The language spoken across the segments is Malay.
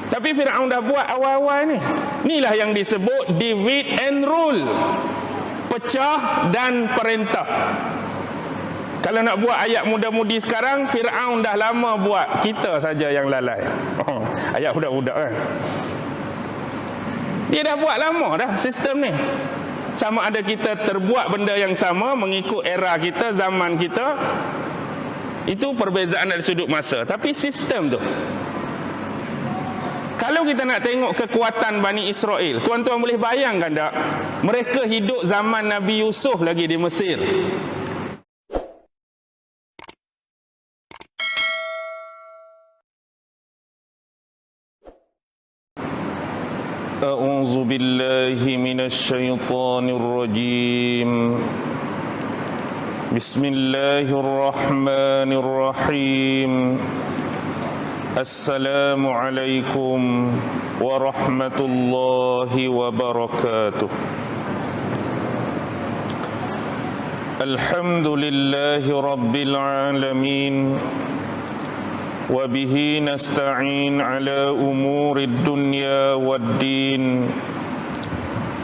Tapi Firaun dah buat awal-awal ni. Inilah yang disebut divide and rule. Pecah dan perintah. Kalau nak buat ayat muda-mudi sekarang, Firaun dah lama buat, kita saja yang lalai. Ayat budak-budak kan. Dia dah buat lama dah sistem ni. Sama ada kita terbuat benda yang sama mengikut era kita, zaman kita, itu perbezaan dari sudut masa. Tapi sistem tu, kalau kita nak tengok kekuatan Bani Israel, tuan-tuan boleh bayangkan tak? Mereka hidup zaman Nabi Yusuf lagi di Mesir. A'udzu billahi minasy syaithanir rajim. Bismillahirrahmanirrahim. Assalamualaikum warahmatullahi wabarakatuh. Alhamdulillahi rabbil alamin. Wabihi nasta'in ala umurid dunya waddin.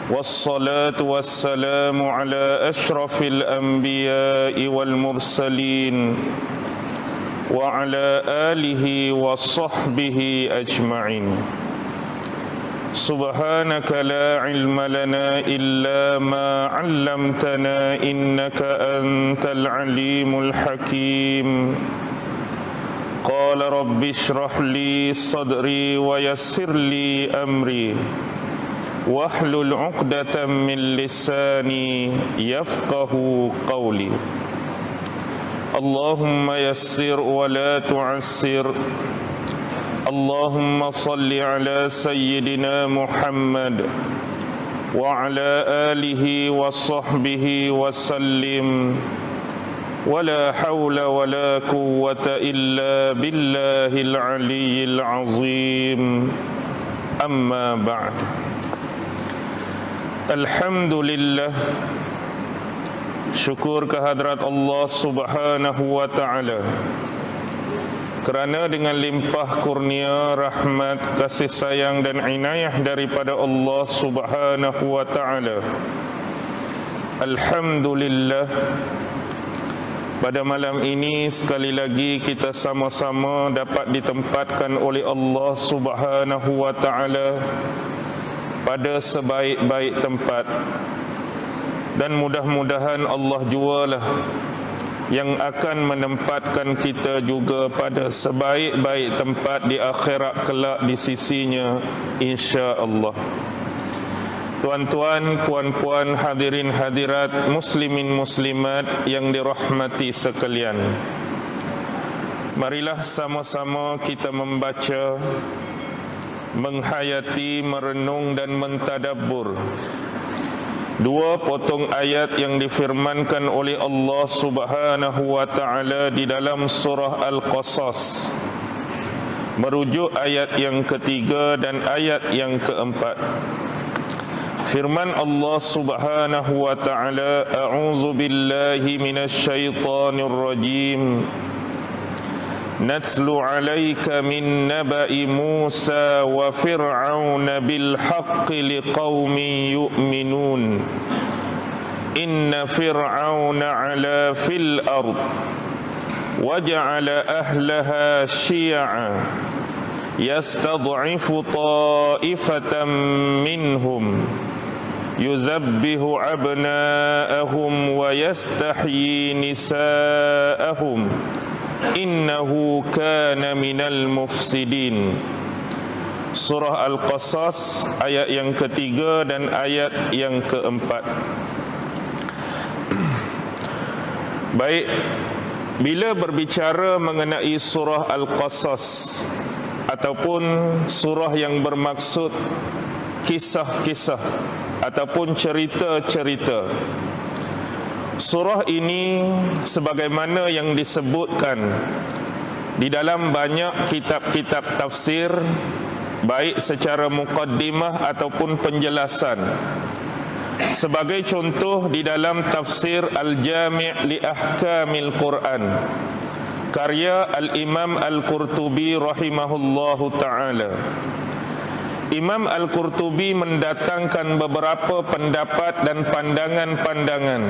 Wassalatu wassalamu ala ashrafil anbiya'i wal mursalin wa ala alihi wa sahbihi ajma'in. Subhanaka la ilma lana illa ma 'allamtana innaka antal alimul hakim. Qala rabbi shrah li sadri wa yassir li amri wahlul 'uqdatam min lisani yafqahu qawli. Allahumma yassir wa la tu'assir. Allahumma salli ala sayyidina Muhammad wa ala alihi wa sahbihi wa sallim. ولا حول ولا قوة إلا بالله العلي العظيم أما بعد. الحمد لله. Syukur kehadrat Allah Subhanahu wa taala, kerana dengan limpah kurnia, rahmat, kasih sayang dan inayah daripada Allah Subhanahu wa taala, alhamdulillah, pada malam ini sekali lagi kita sama-sama dapat ditempatkan oleh Allah Subhanahu wa taala pada sebaik-baik tempat. Dan mudah-mudahan Allah jualah yang akan menempatkan kita juga pada sebaik-baik tempat di akhirat kelak di sisinya, insya-Allah. Tuan-tuan, puan-puan, hadirin hadirat, muslimin muslimat yang dirahmati sekalian, marilah sama-sama kita membaca, menghayati, merenung dan mentadabbur dua potong ayat yang difirmankan oleh Allah Subhanahu wa taala di dalam surah Al-Qasas, merujuk ayat yang ketiga dan ayat yang keempat. Firman Allah Subhanahu wa taala, a'udzu billahi minasy syaithanir rajim. Natslu 'alaika min naba'i Musa wa Fir'aun bil haqqi liqaumin yu'minun. Inna Fir'aun 'ala fil ard wa ja'ala ahlaha syi'a yastad'ifu ta'ifatan minhum yuzabbihu abna'ahum wa yastahyi nisa'ahum innahu kana minal mufsidin. Surah Al-Qasas ayat yang ketiga dan ayat yang keempat. Baik, bila berbicara mengenai surah Al-Qasas ataupun surah yang bermaksud kisah-kisah ataupun cerita-cerita, surah ini sebagaimana yang disebutkan di dalam banyak kitab-kitab tafsir, baik secara muqaddimah ataupun penjelasan. Sebagai contoh, di dalam tafsir Al-Jami' li Ahkamil Quran, karya Al-Imam Al-Qurtubi rahimahullahu ta'ala, Imam Al-Qurtubi mendatangkan beberapa pendapat dan pandangan-pandangan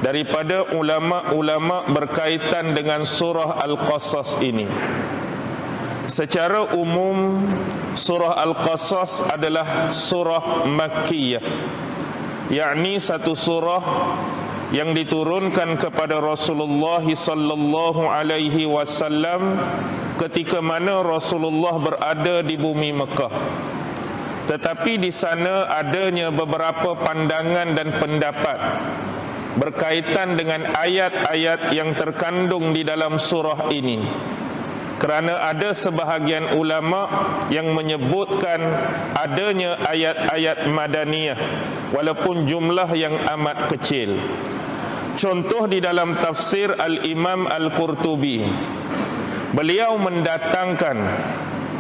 daripada ulama-ulama berkaitan dengan surah Al-Qasas ini. Secara umum, surah Al-Qasas adalah surah Makkiyah, yakni satu surah yang diturunkan kepada Rasulullah sallallahu alaihi wasallam ketika mana Rasulullah berada di bumi Mekah. Tetapi di sana adanya beberapa pandangan dan pendapat berkaitan dengan ayat-ayat yang terkandung di dalam surah ini. Kerana ada sebahagian ulama yang menyebutkan adanya ayat-ayat madaniyah walaupun jumlah yang amat kecil. Contoh di dalam tafsir Al-Imam Al-Qurtubi, beliau mendatangkan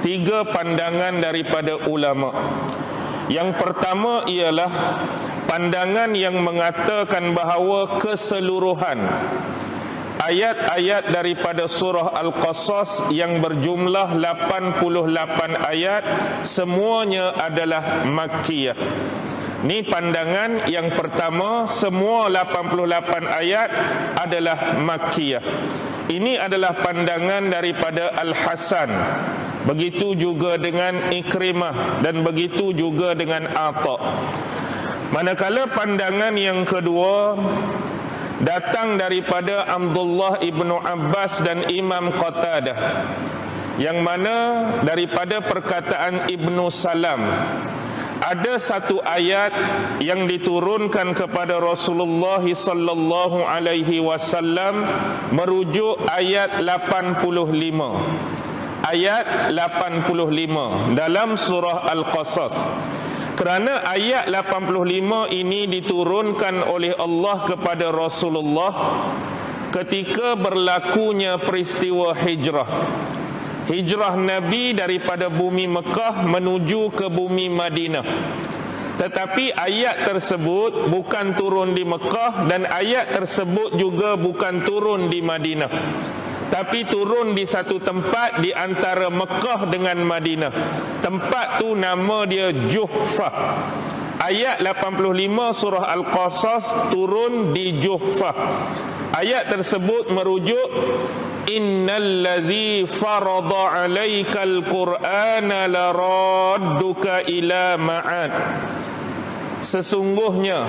3 pandangan daripada ulama. Yang pertama ialah pandangan yang mengatakan bahawa keseluruhan ayat-ayat daripada surah Al-Qasas yang berjumlah 88 ayat semuanya adalah Makkiyah. Ini pandangan yang pertama, semua 88 ayat adalah Makkiyah. Ini adalah pandangan daripada Al-Hasan, begitu juga dengan Ikrimah, dan begitu juga dengan Atha. Manakala pandangan yang kedua datang daripada Abdullah ibnu Abbas dan Imam Qatadah, yang mana daripada perkataan Ibnu Salam, ada satu ayat yang diturunkan kepada Rasulullah sallallahu alaihi wasallam merujuk ayat 85. Ayat 85 dalam surah Al-Qasas. Kerana ayat 85 ini diturunkan oleh Allah kepada Rasulullah ketika berlakunya peristiwa hijrah. Hijrah Nabi daripada bumi Mekah menuju ke bumi Madinah. Tetapi ayat tersebut bukan turun di Mekah dan ayat tersebut juga bukan turun di Madinah, tapi turun di satu tempat di antara Mekah dengan Madinah. Tempat tu nama dia Juhfah. Ayat 85 surah Al-Qasas turun di Juhfah. Ayat tersebut merujuk Innal ladzi farada 'alaikal Qur'ana laradduka ila ma'ad. Sesungguhnya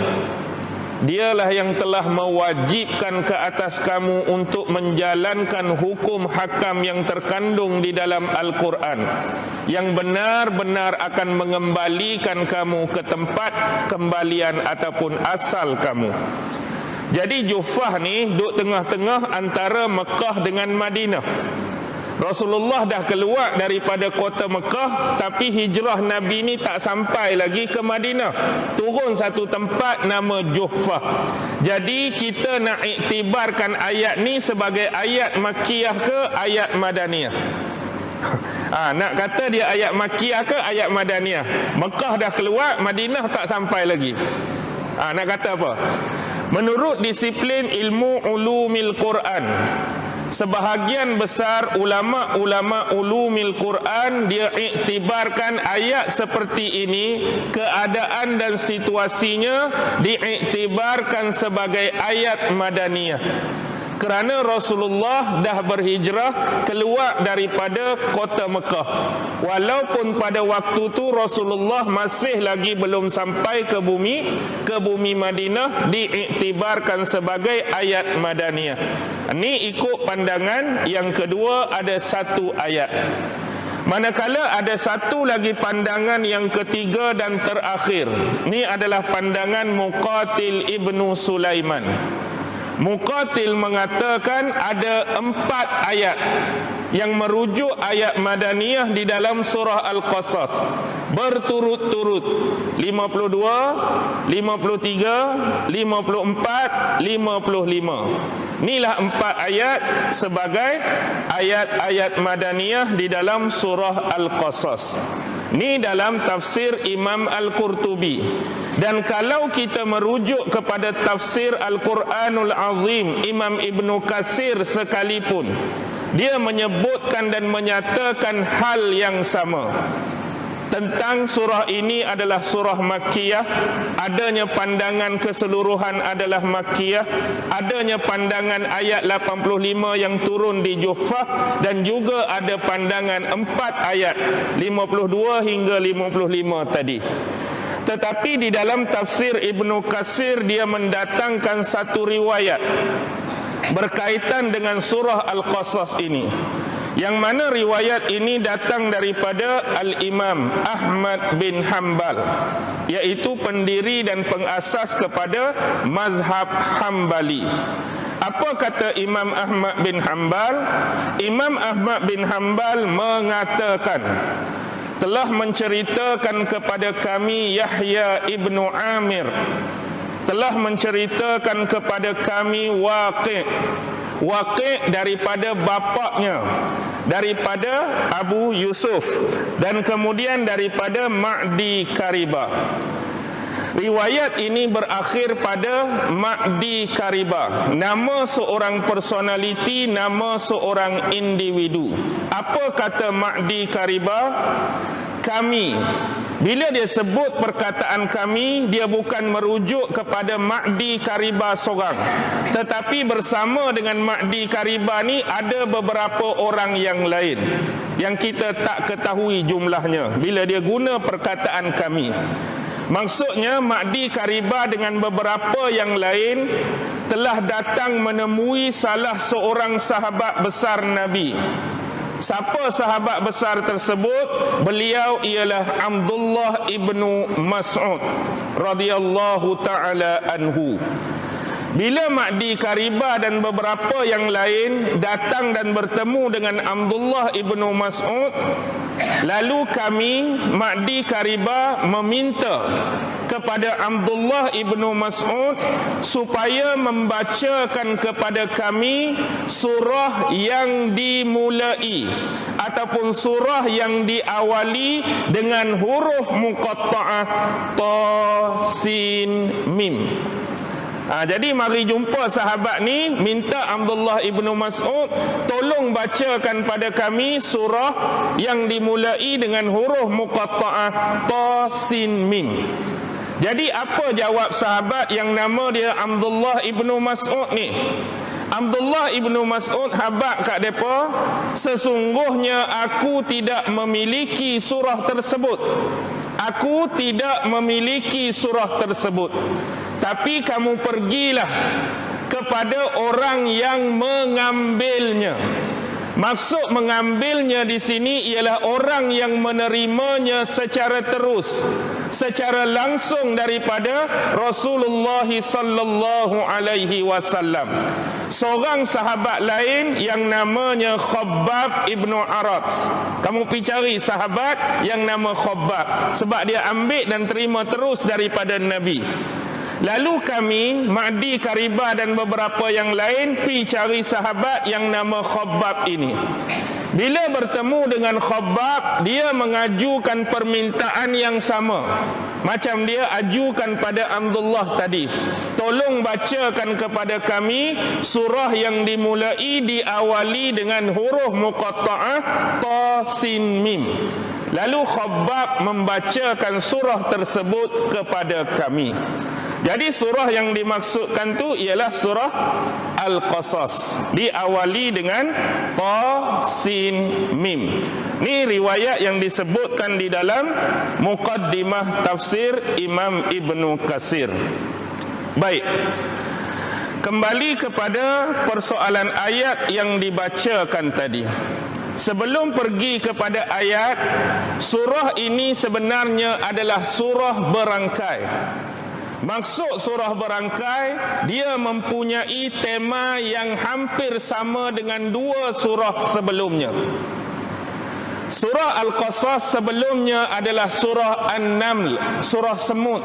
Dialah yang telah mewajibkan ke atas kamu untuk menjalankan hukum hakam yang terkandung di dalam Al-Quran, yang benar-benar akan mengembalikan kamu ke tempat kembalian ataupun asal kamu. Jadi Juhfah ni duduk tengah-tengah antara Mekah dengan Madinah. Rasulullah dah keluar daripada kota Mekah, tapi hijrah Nabi ni tak sampai lagi ke Madinah. Turun satu tempat nama Juhfah. Jadi kita nak iktibarkan ayat ni sebagai ayat Makkiyah ke ayat Madaniyah? Nak kata dia ayat Makkiyah ke ayat Madaniyah? Mekah dah keluar, Madinah tak sampai lagi. Nak kata apa? Menurut disiplin ilmu ulumil Quran, sebahagian besar ulama-ulama ulumil Quran dia iktibarkan ayat seperti ini, keadaan dan situasinya diiktibarkan sebagai ayat Madaniyah. Kerana Rasulullah dah berhijrah keluar daripada kota Mekah. Walaupun pada waktu tu Rasulullah masih lagi belum sampai ke bumi Madinah, diiktibarkan sebagai ayat Madaniyah. Ini ikut pandangan yang kedua, ada satu ayat. Manakala ada satu lagi pandangan yang ketiga dan terakhir. Ini adalah pandangan Muqatil ibnu Sulaiman. Muqatil mengatakan ada 4 ayat yang merujuk ayat Madaniyah di dalam surah Al-Qasas berturut-turut, 52, 53, 54, 55. Inilah 4 ayat sebagai ayat-ayat Madaniyah di dalam surah Al-Qasas. Ini dalam tafsir Imam Al-Qurtubi. Dan kalau kita merujuk kepada tafsir Al-Quranul Azim Imam Ibnu Katsir sekalipun, dia menyebutkan dan menyatakan hal yang sama. tentang surah ini adalah surah Makkiyah, adanya pandangan keseluruhan adalah Makkiyah, adanya pandangan ayat 85 yang turun di Juffah, dan juga ada pandangan 4 ayat 52 hingga 55 tadi. Tetapi di dalam tafsir Ibnu Katsir dia mendatangkan satu riwayat berkaitan dengan surah Al-Qasas ini, yang mana riwayat ini datang daripada Al-Imam Ahmad bin Hanbal, iaitu pendiri dan pengasas kepada mazhab Hambali. Apa kata Imam Ahmad bin Hanbal? Imam Ahmad bin Hanbal mengatakan, telah menceritakan kepada kami Yahya ibnu Amir, telah menceritakan kepada kami Waqi' daripada bapaknya, daripada Abu Yusuf, dan kemudian daripada Ma'di Karibah. Riwayat ini berakhir pada Ma'di Karibah, nama seorang personaliti, nama seorang individu. Apa kata Ma'di Karibah? Kami. Bila dia sebut perkataan kami, dia bukan merujuk kepada Ma'di Karibah seorang, tetapi bersama dengan Ma'di Karibah ni ada beberapa orang yang lain yang kita tak ketahui jumlahnya bila dia guna perkataan kami. Maksudnya Ma'di Karibah dengan beberapa yang lain telah datang menemui salah seorang sahabat besar Nabi. Siapa sahabat besar tersebut? Beliau ialah Abdullah ibnu Mas'ud radhiyallahu taala anhu. Bila Ma'di Karibah dan beberapa yang lain datang dan bertemu dengan Abdullah ibnu Mas'ud, lalu kami, Ma'di Karibah, meminta kepada Abdullah ibnu Mas'ud supaya membacakan kepada kami surah yang dimulai ataupun surah yang diawali dengan huruf muqatta'ah ta sin mim. Jadi mari jumpa sahabat ni minta Abdullah ibnu Mas'ud tolong bacakan pada kami surah yang dimulai dengan huruf muqatta'ah ta sin mim. Jadi apa jawab sahabat yang nama dia Abdullah ibnu Mas'ud ni? Abdullah ibnu Mas'ud habaq kat depa, sesungguhnya aku tidak memiliki surah tersebut. Aku tidak memiliki surah tersebut. Tapi kamu pergilah kepada orang yang mengambilnya. Maksud mengambilnya di sini ialah orang yang menerimanya secara terus, secara langsung daripada Rasulullah sallallahu alaihi wasallam. Seorang sahabat lain yang namanya Khabbab ibnu Arat. Kamu pergi cari sahabat yang nama Khabbab, sebab dia ambil dan terima terus daripada Nabi. Lalu kami, Ma'di Karibah dan beberapa yang lain pergi cari sahabat yang nama Khabbab ini. Bila bertemu dengan Khabbab, dia mengajukan permintaan yang sama macam dia ajukan pada Abdullah tadi. Tolong bacakan kepada kami surah yang dimulai diawali dengan huruf muqatta'ah ta sin mim. Lalu Khabbab membacakan surah tersebut kepada kami. Jadi surah yang dimaksudkan tu ialah surah Al-Qasas, diawali dengan ta sin mim. Ini riwayat yang disebutkan di dalam Muqaddimah Tafsir Imam Ibnu Katsir. Baik, kembali kepada persoalan ayat yang dibacakan tadi. Sebelum pergi kepada ayat, surah ini sebenarnya adalah surah berangkai. Maksud surah berangkai, dia mempunyai tema yang hampir sama dengan dua surah sebelumnya. Surah Al-Qasas sebelumnya adalah surah An-Naml, surah semut.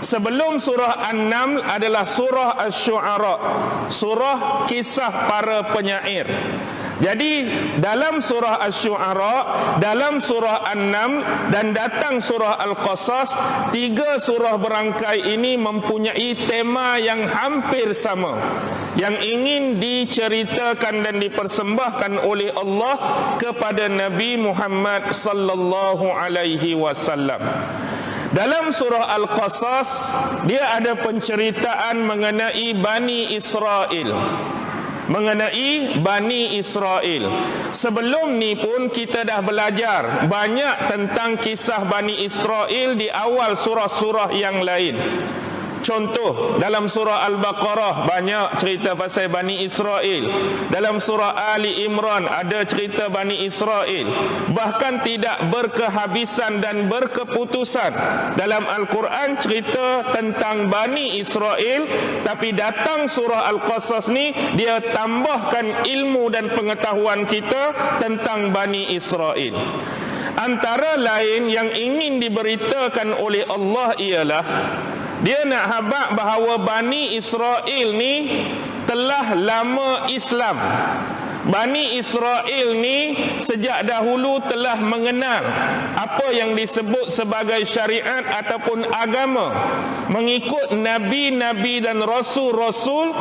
Sebelum surah An-Naml adalah surah Asy-Syu'ara, surah kisah para penyair. Jadi dalam surah Asy-Syu'ara, dalam surah An-Naml dan datang surah Al-Qasas, 3 surah berangkai ini mempunyai tema yang hampir sama, yang ingin diceritakan dan dipersembahkan oleh Allah kepada Nabi Muhammad sallallahu alaihi wasallam. Dalam surah Al-Qasas, dia ada penceritaan mengenai Bani Israel. Sebelum ni pun kita dah belajar banyak tentang kisah Bani Israel di awal surah-surah yang lain. Contoh, dalam surah Al-Baqarah banyak cerita pasal Bani Israel. Dalam surah Ali Imran ada cerita Bani Israel. Bahkan tidak berkehabisan dan berkeputusan. Dalam Al-Quran cerita tentang Bani Israel, tapi datang surah Al-Qasas ni, dia tambahkan ilmu dan pengetahuan kita tentang Bani Israel. Antara lain yang ingin diberitakan oleh Allah ialah dia nak habaq bahawa Bani Israel ni telah lama Islam. Bani Israel ni sejak dahulu telah mengenal apa yang disebut sebagai syariat ataupun agama, mengikut nabi-nabi dan rasul-rasul,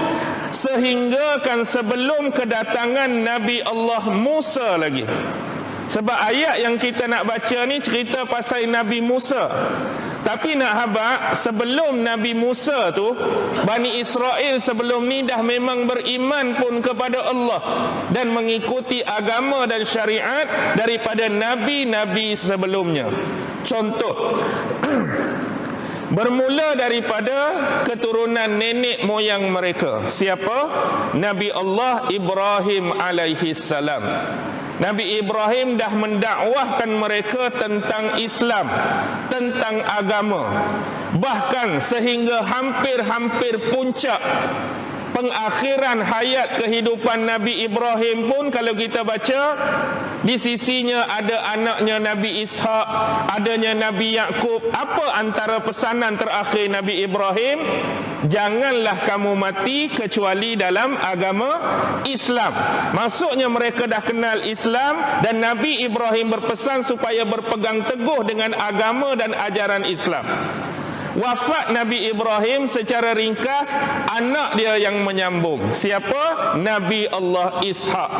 sehinggakan sebelum kedatangan Nabi Allah Musa lagi. Sebab ayat yang kita nak baca ni cerita pasal Nabi Musa. Tapi nak habaq, sebelum Nabi Musa tu, Bani Israel sebelum ni dah memang beriman pun kepada Allah dan mengikuti agama dan syariat daripada nabi-nabi sebelumnya. Contoh, bermula daripada keturunan nenek moyang mereka. Siapa? Nabi Allah Ibrahim alaihi salam. Nabi Ibrahim dah mendakwahkan mereka tentang Islam, tentang agama. Bahkan sehingga hampir-hampir puncak pengakhiran hayat kehidupan Nabi Ibrahim pun, kalau kita baca, di sisinya ada anaknya Nabi Ishak, adanya Nabi Yakub. Apa antara pesanan terakhir Nabi Ibrahim? Janganlah kamu mati kecuali dalam agama Islam. Maksudnya mereka dah kenal Islam, dan Nabi Ibrahim berpesan supaya berpegang teguh dengan agama dan ajaran Islam. Wafat Nabi Ibrahim secara ringkas, anak dia yang menyambung. Siapa? Nabi Allah Ishak.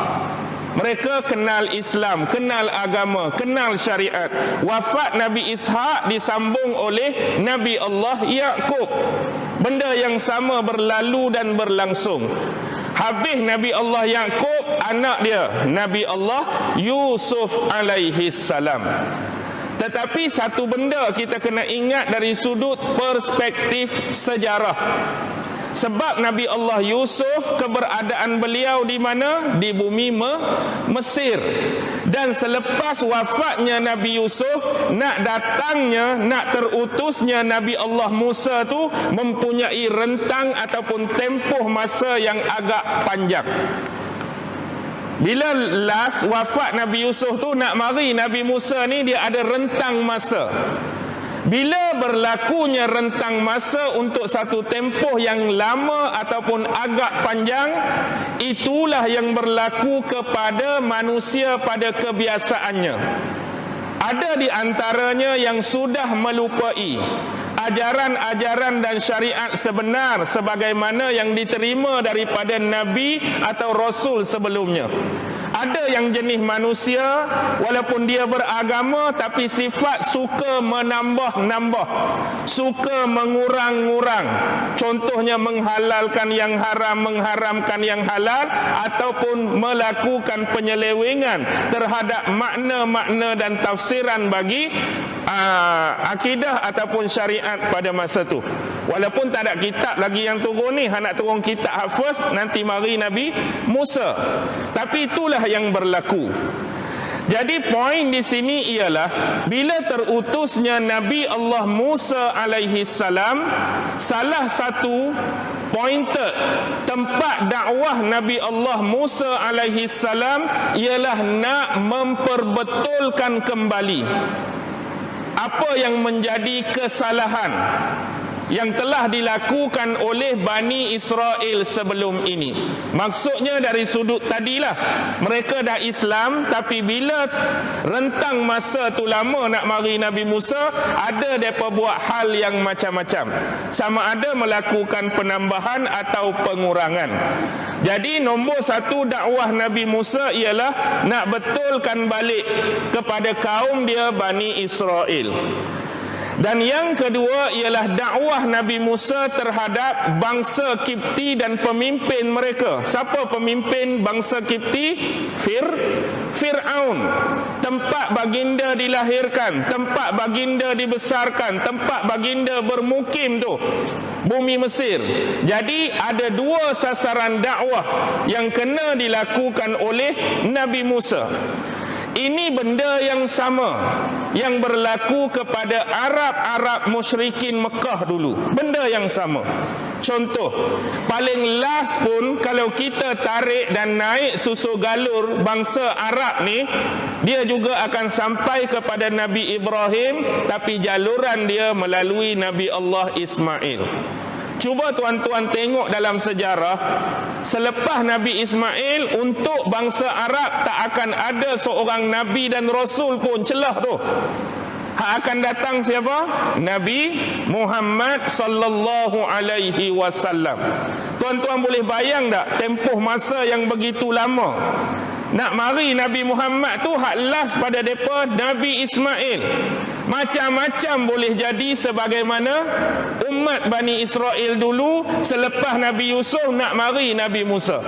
Mereka kenal Islam, kenal agama, kenal syariat. Wafat Nabi Ishak disambung oleh Nabi Allah Yakub. Benda yang sama berlalu dan berlangsung. Habis Nabi Allah Yakub, anak dia Nabi Allah Yusuf alaihi salam. Tetapi satu benda kita kena ingat dari sudut perspektif sejarah. Sebab Nabi Allah Yusuf, keberadaan beliau di mana? Di bumi Mesir. Dan selepas wafatnya Nabi Yusuf, nak terutusnya Nabi Allah Musa tu mempunyai rentang ataupun tempoh masa yang agak panjang. Bila last wafat Nabi Yusuf tu, nak mari Nabi Musa ni, dia ada rentang masa. Bila berlakunya rentang masa untuk satu tempoh yang lama ataupun agak panjang, itulah yang berlaku kepada manusia pada kebiasaannya. Ada di antaranya yang sudah melupai ajaran-ajaran dan syariat sebenar sebagaimana yang diterima daripada Nabi atau Rasul sebelumnya. Ada yang jenis manusia, walaupun dia beragama, tapi sifat suka menambah-nambah, suka mengurang-ngurang. Contohnya menghalalkan yang haram, mengharamkan yang halal, ataupun melakukan penyelewengan terhadap makna-makna dan tafsiran bagi akidah ataupun syariat pada masa tu. Walaupun tak ada kitab lagi yang turun ni, nak turun kitab Hafiz, nanti mari Nabi Musa. Tapi itulah yang berlaku. Jadi poin di sini ialah, bila terutusnya Nabi Allah Musa alaihi salam, salah satu pointer tempat dakwah Nabi Allah Musa alaihi salam ialah nak memperbetulkan kembali apa yang menjadi kesalahan yang telah dilakukan oleh Bani Israel sebelum ini. Maksudnya dari sudut tadilah, mereka dah Islam, tapi bila rentang masa tu lama nak mari Nabi Musa, ada mereka buat hal yang macam-macam. Sama ada melakukan penambahan atau pengurangan. Jadi nombor satu dakwah Nabi Musa ialah nak betulkan balik kepada kaum dia Bani Israel. Dan yang kedua ialah dakwah Nabi Musa terhadap bangsa Kipti dan pemimpin mereka. Siapa pemimpin bangsa Kipti? Fir'aun. Tempat baginda dilahirkan, tempat baginda dibesarkan, tempat baginda bermukim tu, bumi Mesir. Jadi ada dua sasaran dakwah yang kena dilakukan oleh Nabi Musa. Ini benda yang sama yang berlaku kepada Arab musyrikin Mekah dulu. Benda yang sama. Contoh, paling last pun kalau kita tarik dan naik susu galur bangsa Arab ni, dia juga akan sampai kepada Nabi Ibrahim, tapi jaluran dia melalui Nabi Allah Ismail. Cuba tuan-tuan tengok dalam sejarah, selepas Nabi Ismail, untuk bangsa Arab tak akan ada seorang Nabi dan Rasul pun celah tu. Akan datang siapa? Nabi Muhammad sallallahu alaihi wasallam. Tuan-tuan boleh bayang tak tempoh masa yang begitu lama nak mari Nabi Muhammad tu, hak last pada depa Nabi Ismail. Macam-macam boleh jadi sebagaimana umat Bani Israel dulu selepas Nabi Yusuf nak mari Nabi Musa.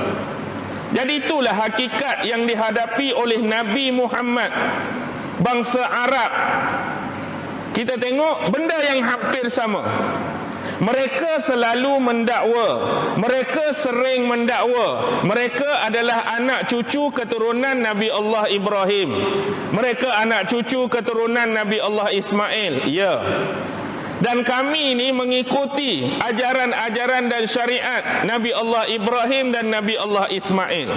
Jadi itulah hakikat yang dihadapi oleh Nabi Muhammad. Bangsa Arab, kita tengok benda yang hampir sama. Mereka selalu mendakwa, mereka sering mendakwa mereka adalah anak cucu keturunan Nabi Allah Ibrahim, mereka anak cucu keturunan Nabi Allah Ismail. Ya, dan kami ini mengikuti ajaran-ajaran dan syariat Nabi Allah Ibrahim dan Nabi Allah Ismail.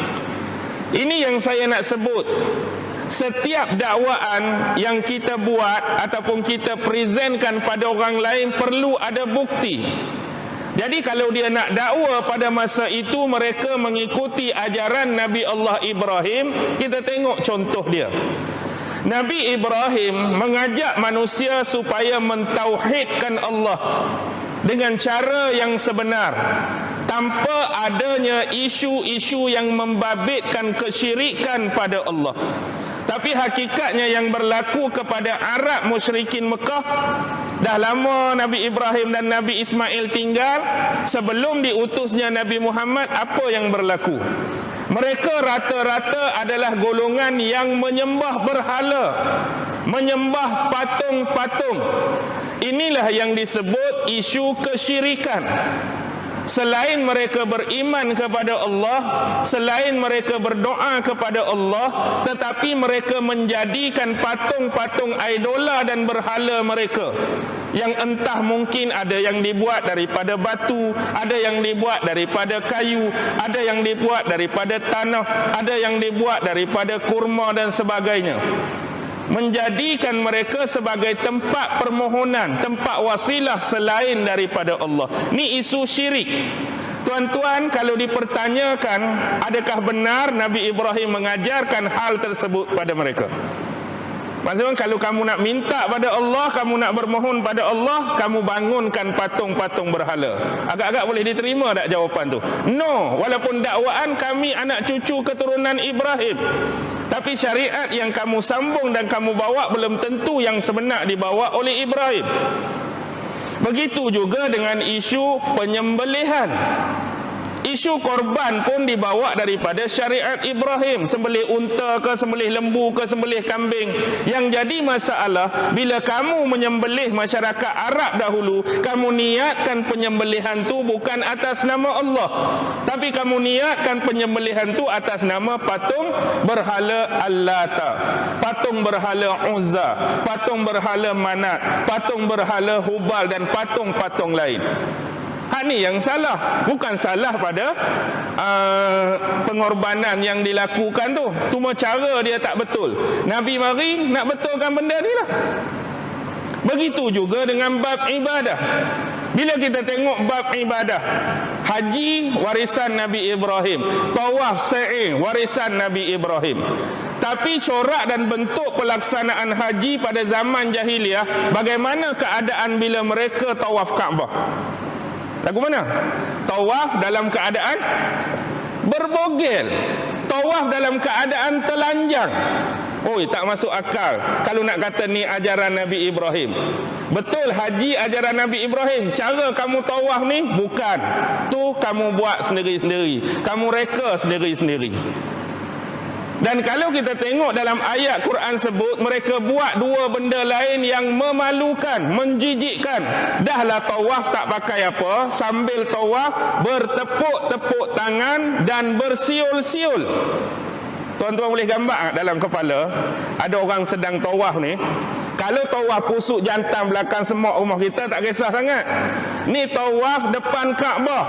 Ini yang saya nak sebut. Setiap dakwaan yang kita buat ataupun kita presentkan pada orang lain perlu ada bukti. Jadi kalau dia nak dakwa pada masa itu mereka mengikuti ajaran Nabi Allah Ibrahim, kita tengok contoh dia. Nabi Ibrahim mengajak manusia supaya mentauhidkan Allah dengan cara yang sebenar, tanpa adanya isu-isu yang membabitkan kesyirikan pada Allah. Tapi hakikatnya yang berlaku kepada Arab musyrikin Mekah, dah lama Nabi Ibrahim dan Nabi Ismail tinggal, sebelum diutusnya Nabi Muhammad, apa yang berlaku? Mereka rata-rata adalah golongan yang menyembah berhala, menyembah patung-patung. Inilah yang disebut isu kesyirikan. Selain mereka beriman kepada Allah, selain mereka berdoa kepada Allah, tetapi mereka menjadikan patung-patung idola dan berhala mereka, yang entah mungkin ada yang dibuat daripada batu, ada yang dibuat daripada kayu, ada yang dibuat daripada tanah, ada yang dibuat daripada kurma dan sebagainya. Menjadikan mereka sebagai tempat permohonan, tempat wasilah selain daripada Allah. Ini isu syirik. Tuan-tuan, kalau dipertanyakan adakah benar Nabi Ibrahim mengajarkan hal tersebut pada mereka? Maksudnya kalau kamu nak minta pada Allah, kamu nak bermohon pada Allah, kamu bangunkan patung-patung berhala. Agak-agak boleh diterima tak jawapan tu? No, walaupun dakwaan kami anak cucu keturunan Ibrahim, tapi syariat yang kamu sambung dan kamu bawa belum tentu yang sebenar dibawa oleh Ibrahim. Begitu juga dengan isu penyembelihan. Isu korban pun dibawa daripada syariat Ibrahim. Sembelih unta ke, sembelih lembu ke, sembelih kambing. Yang jadi masalah, bila kamu menyembelih masyarakat Arab dahulu, kamu niatkan penyembelihan tu bukan atas nama Allah, tapi kamu niatkan penyembelihan tu atas nama patung berhala Allata, patung berhala Uzza, patung berhala Manat, patung berhala Hubal dan patung-patung lain. Ini yang salah, bukan salah pada pengorbanan yang dilakukan tu. Cuma cara dia tak betul. Nabi mari nak betulkan benda ni lah. Begitu juga dengan bab ibadah. Bila kita tengok bab ibadah, haji warisan Nabi Ibrahim, tawaf sa'i warisan Nabi Ibrahim. Tapi corak dan bentuk pelaksanaan haji pada zaman jahiliah, bagaimana keadaan bila mereka tawaf Kaabah? Lagu mana? Tawaf dalam keadaan berbogel, tawaf dalam keadaan telanjang. Oi, tak masuk akal kalau nak kata ni ajaran Nabi Ibrahim. Betul haji ajaran Nabi Ibrahim, cara kamu tawaf ni bukan. Tu kamu buat sendiri-sendiri, kamu reka sendiri-sendiri. Dan kalau kita tengok dalam ayat Quran sebut, mereka buat dua benda lain yang memalukan, menjijikkan. Dahlah tawaf tak pakai apa, sambil tawaf bertepuk-tepuk tangan dan bersiul-siul. Tuan-tuan boleh gambar dalam kepala, ada orang sedang tawaf ni. Kalau tawaf pusuk jantan belakang semak rumah kita tak kisah sangat. Ni tawaf depan Kaabah,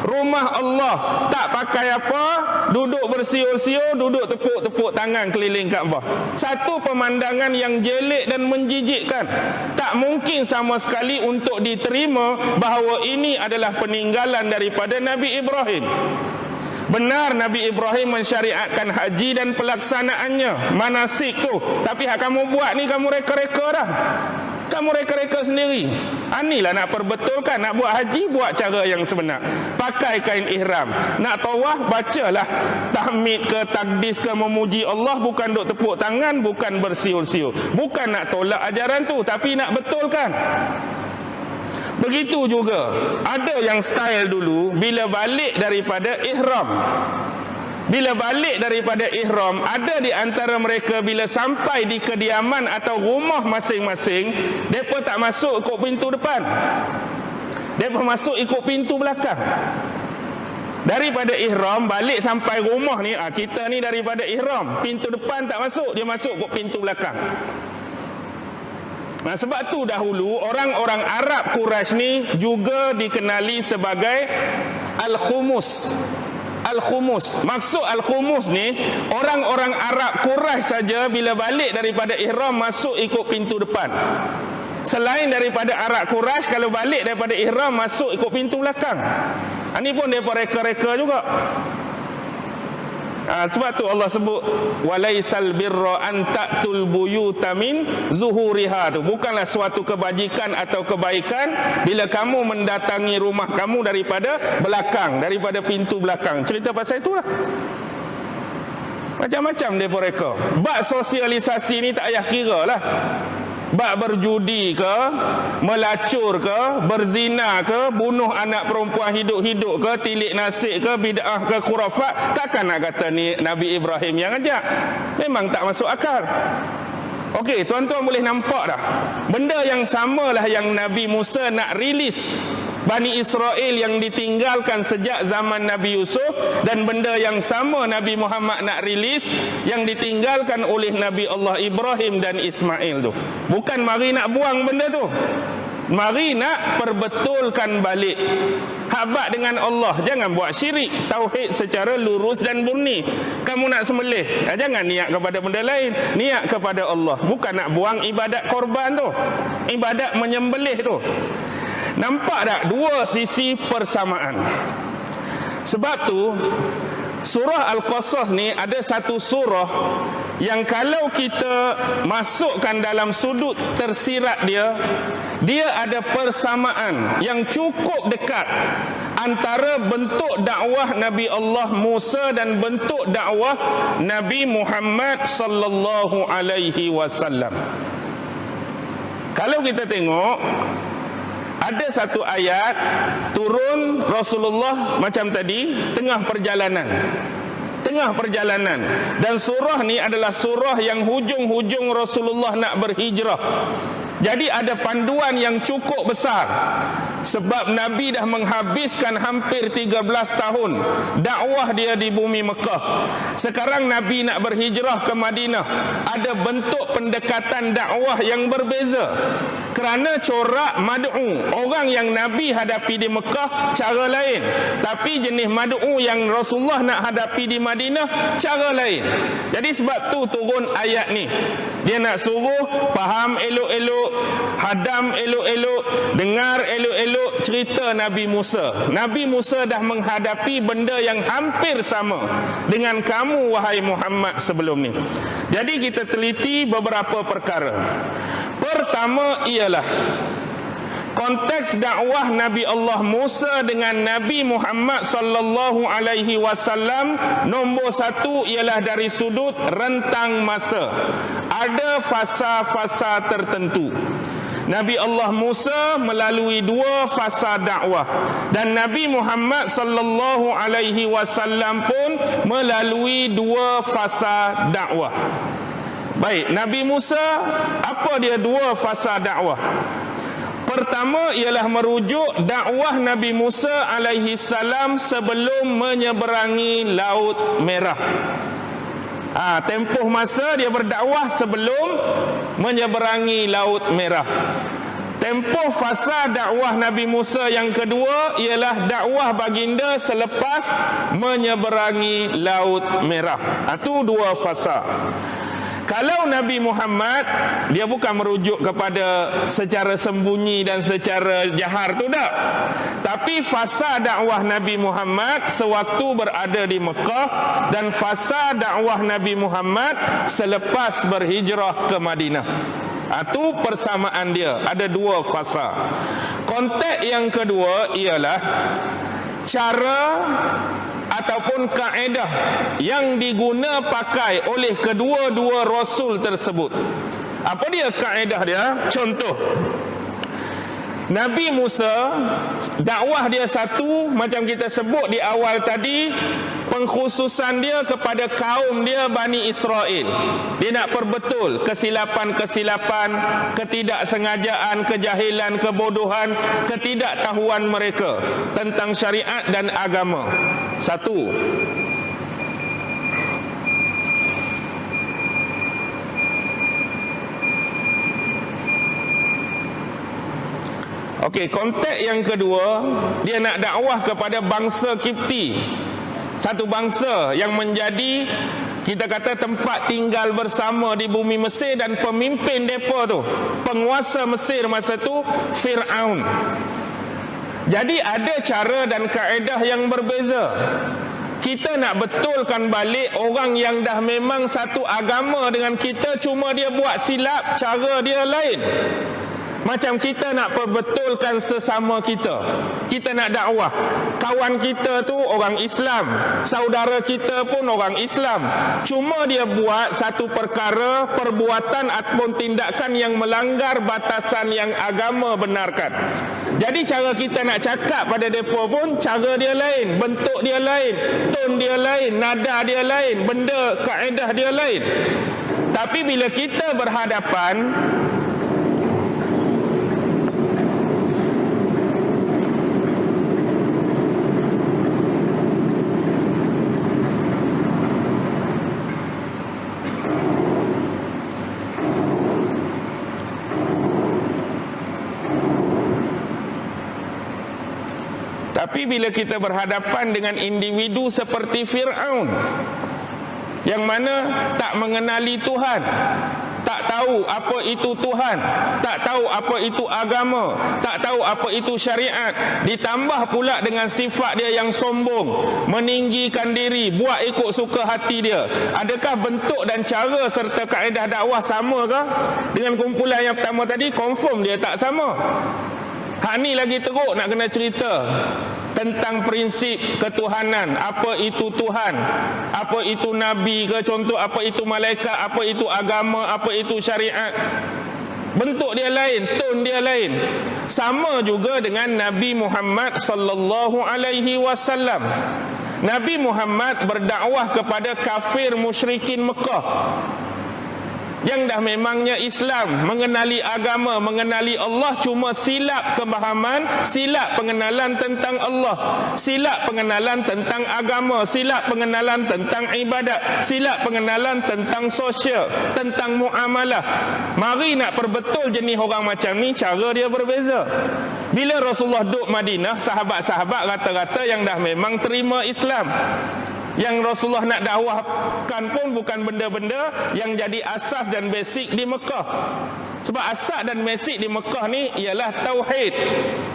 rumah Allah, tak pakai apa, duduk bersiul-siul, duduk tepuk-tepuk tangan keliling Kaabah. Satu pemandangan yang jelek dan menjijikkan. Tak mungkin sama sekali untuk diterima bahawa ini adalah peninggalan daripada Nabi Ibrahim. Benar Nabi Ibrahim mensyariatkan haji dan pelaksanaannya, manasik tu. Tapi hak kamu buat ni, kamu reka-reka dah. Kamu reka-reka sendiri. Inilah nak perbetulkan, nak buat haji, buat cara yang sebenar. Pakai kain ihram. Nak tawaf, bacalah tahmid ke, takdis ke, memuji Allah. Bukan duk tepuk tangan, bukan bersiul-siul. Bukan nak tolak ajaran tu, tapi nak betulkan. Begitu juga ada yang style dulu bila balik daripada ihram. Bila balik daripada ihram, ada di antara mereka bila sampai di kediaman atau rumah masing-masing, mereka tak masuk ikut pintu depan. Mereka masuk ikut pintu belakang. Daripada ihram balik sampai rumah ni, kita ni daripada ihram, pintu depan tak masuk, dia masuk ikut pintu belakang. Nah, sebab tu dahulu orang-orang Arab Quraisy ni juga dikenali sebagai Al-Khumus. Al-Khumus. Maksud Al-Khumus ni, orang-orang Arab Quraisy saja bila balik daripada ihram masuk ikut pintu depan. Selain daripada Arab Quraisy, kalau balik daripada ihram masuk ikut pintu belakang. Ini pun mereka reka-reka juga. Sebab tu Allah sebut walaisal birra an ta'tul buyuta min zuhuriha. Tu bukanlah suatu kebajikan atau kebaikan bila kamu mendatangi rumah kamu daripada belakang, daripada pintu belakang. Cerita pasal itulah. Macam-macam depa reka. Bab sosialisasi ni tak payah kira lah. Bab berjudi ke, melacur ke, berzina ke, bunuh anak perempuan hidup-hidup ke, tilik nasib ke, bid'ah ke, khurafat, takkan nak kata ni Nabi Ibrahim yang ajak. Memang tak masuk akal. Okey, tuan-tuan boleh nampak dah. Benda yang samalah yang Nabi Musa nak rilis Bani Israel yang ditinggalkan sejak zaman Nabi Yusuf, dan benda yang sama Nabi Muhammad nak rilis yang ditinggalkan oleh Nabi Allah Ibrahim dan Ismail tu. Bukan mari nak buang benda tu, mari nak perbetulkan balik. Habaq dengan Allah, jangan buat syirik. Tauhid secara lurus dan murni. Kamu nak sembelih, jangan niat kepada benda lain, niat kepada Allah. Bukan nak buang ibadat korban tu, ibadat menyembelih tu. Nampak tak dua sisi persamaan? Sebab tu surah Al-Qasas ni ada satu surah yang kalau kita masukkan dalam sudut tersirat dia, dia ada persamaan yang cukup dekat antara bentuk dakwah Nabi Allah Musa dan bentuk dakwah Nabi Muhammad sallallahu alaihi wasallam. Kalau kita tengok, ada satu ayat turun Rasulullah macam tadi tengah perjalanan. Dan surah ni adalah surah yang hujung-hujung Rasulullah nak berhijrah. Jadi ada panduan yang cukup besar. Sebab Nabi dah menghabiskan hampir 13 tahun dakwah dia di bumi Mekah. Sekarang Nabi nak berhijrah ke Madinah. Ada bentuk pendekatan dakwah yang berbeza. Kerana corak mad'u, orang yang Nabi hadapi di Mekah cara lain, tapi jenis mad'u yang Rasulullah nak hadapi di Madinah cara lain. Jadi sebab tu turun ayat ni. Dia nak suruh faham elok-elok, hadam elok-elok, dengar elok-elok cerita Nabi Musa. Nabi Musa dah menghadapi benda yang hampir sama dengan kamu wahai Muhammad sebelum ni. Jadi kita teliti beberapa perkara. Pertama ialah konteks dakwah Nabi Allah Musa dengan Nabi Muhammad sallallahu alaihi wasallam. Nombor satu ialah dari sudut rentang masa. Ada fasa-fasa tertentu. Nabi Allah Musa melalui dua fasa dakwah dan Nabi Muhammad sallallahu alaihi wasallam pun melalui dua fasa dakwah. Baik, Nabi Musa, apa dia dua fasa dakwah? Pertama ialah merujuk dakwah Nabi Musa alaihi salam sebelum menyeberangi Laut Merah. Tempoh masa dia berdakwah sebelum menyeberangi Laut Merah. Tempoh fasa dakwah Nabi Musa yang kedua ialah dakwah baginda selepas menyeberangi Laut Merah. Itu dua fasa. Kalau Nabi Muhammad, dia bukan merujuk kepada secara sembunyi dan secara jahar tu tak. Tapi fasa dakwah Nabi Muhammad sewaktu berada di Mekah dan fasa dakwah Nabi Muhammad selepas berhijrah ke Madinah. Itu persamaan dia, ada dua fasa. Konteks yang kedua ialah cara ataupun kaedah yang diguna pakai oleh kedua-dua rasul tersebut. Apa dia kaedah dia? Contoh, Nabi Musa dakwah dia satu, macam kita sebut di awal tadi, pengkhususan dia kepada kaum dia Bani Israel. Dia nak perbetul kesilapan-kesilapan, ketidaksengajaan, kejahilan, kebodohan, ketidaktahuan mereka tentang syariat dan agama. Satu. Okey, konteks yang kedua, dia nak dakwah kepada bangsa Kipti. Satu bangsa yang menjadi, kita kata, tempat tinggal bersama di bumi Mesir, dan pemimpin mereka tu, penguasa Mesir masa tu, Fir'aun. Jadi ada cara dan kaedah yang berbeza. Kita nak betulkan balik orang yang dah memang satu agama dengan kita, cuma dia buat silap, cara dia lain. Macam kita nak perbetulkan sesama kita. Kita nak dakwah. Kawan kita tu orang Islam. Saudara kita pun orang Islam. Cuma dia buat satu perkara, perbuatan ataupun tindakan yang melanggar batasan yang agama benarkan. Jadi cara kita nak cakap pada mereka pun cara dia lain, bentuk dia lain, tone dia lain, nada dia lain, benda, kaedah dia lain. Tapi bila kita berhadapan, dengan individu seperti Fir'aun yang mana tak mengenali Tuhan, tak tahu apa itu Tuhan, tak tahu apa itu agama, tak tahu apa itu syariat, ditambah pula dengan sifat dia yang sombong, meninggikan diri, buat ikut suka hati dia. Adakah bentuk dan cara serta kaedah dakwah sama ke dengan kumpulan yang pertama tadi? Confirm dia tak sama. Hak ni lagi teruk nak kena cerita tentang prinsip ketuhanan. Apa itu Tuhan, apa itu Nabi ke, contoh, apa itu malaikat, apa itu agama, apa itu syariat. Bentuk dia lain, tone dia lain. Sama juga dengan Nabi Muhammad sallallahu alaihi wasallam. Nabi Muhammad berdakwah kepada kafir musyrikin Mekah. yang dah memangnya Islam, mengenali agama, mengenali Allah, cuma silap kefahaman, silap pengenalan tentang Allah, silap pengenalan tentang agama, silap pengenalan tentang ibadat, silap pengenalan tentang sosial, tentang muamalah. Mari nak perbetul jenis orang macam ni, cara dia berbeza. Bila Rasulullah duduk Madinah, sahabat-sahabat rata-rata yang dah memang terima Islam. Yang Rasulullah nak dakwahkan pun bukan benda-benda yang jadi asas dan basic di Mekah. Sebab asas dan basic di Mekah ni ialah tauhid.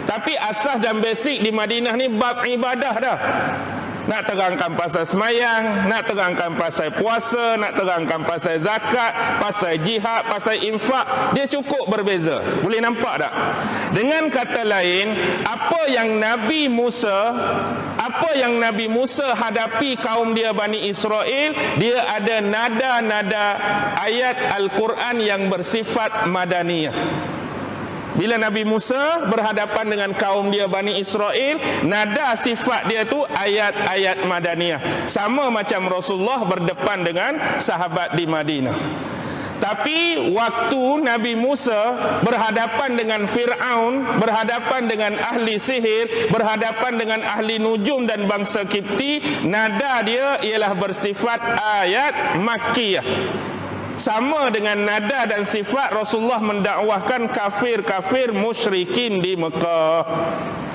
Tapi asas dan basic di Madinah ni bab ibadah dah. Nak terangkan pasal semayang, nak terangkan pasal puasa, nak terangkan pasal zakat, pasal jihad, pasal infak, dia cukup berbeza. Boleh nampak tak? Dengan kata lain, apa yang Nabi Musa hadapi kaum dia Bani Israel, dia ada nada-nada ayat Al-Quran yang bersifat madaniyah. Bila Nabi Musa berhadapan dengan kaum dia Bani Israel, nada sifat dia tu ayat-ayat madaniyah. Sama macam Rasulullah berdepan dengan sahabat di Madinah. Tapi waktu Nabi Musa berhadapan dengan Fir'aun, berhadapan dengan ahli sihir, berhadapan dengan ahli nujum dan bangsa Kipti, nada dia ialah bersifat ayat makkiyah. Sama dengan nada dan sifat Rasulullah mendakwahkan kafir-kafir musyrikin di Mekah.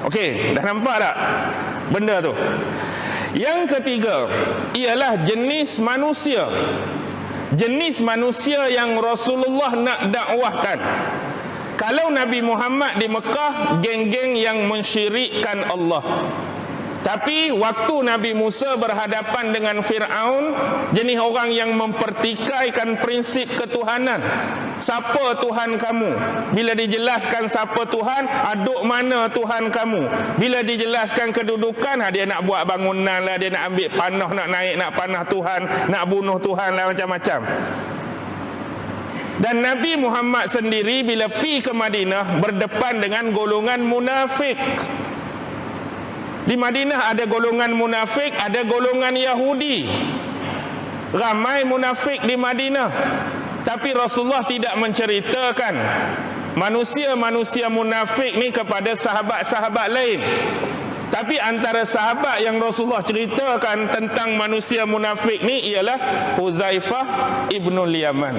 Okey, dah nampak tak benda tu? Yang ketiga ialah jenis manusia. Jenis manusia yang Rasulullah nak dakwahkan. Kalau Nabi Muhammad di Mekah, geng-geng yang mensyirikkan Allah. Tapi waktu Nabi Musa berhadapan dengan Fir'aun, jenis orang yang mempertikaikan prinsip ketuhanan. Siapa Tuhan kamu? Bila dijelaskan siapa Tuhan, aduk mana Tuhan kamu? Bila dijelaskan kedudukan, dia nak buat bangunan lah, dia nak ambil panah, nak naik, nak panah Tuhan, nak bunuh Tuhan lah, macam-macam. Dan Nabi Muhammad sendiri bila pergi ke Madinah berdepan dengan golongan munafik. Di Madinah ada golongan munafik, ada golongan Yahudi. Ramai munafik di Madinah. Tapi Rasulullah tidak menceritakan manusia-manusia munafik ni kepada sahabat-sahabat lain. Tapi antara sahabat yang Rasulullah ceritakan tentang manusia munafik ni ialah Huzaifah ibnul Yaman.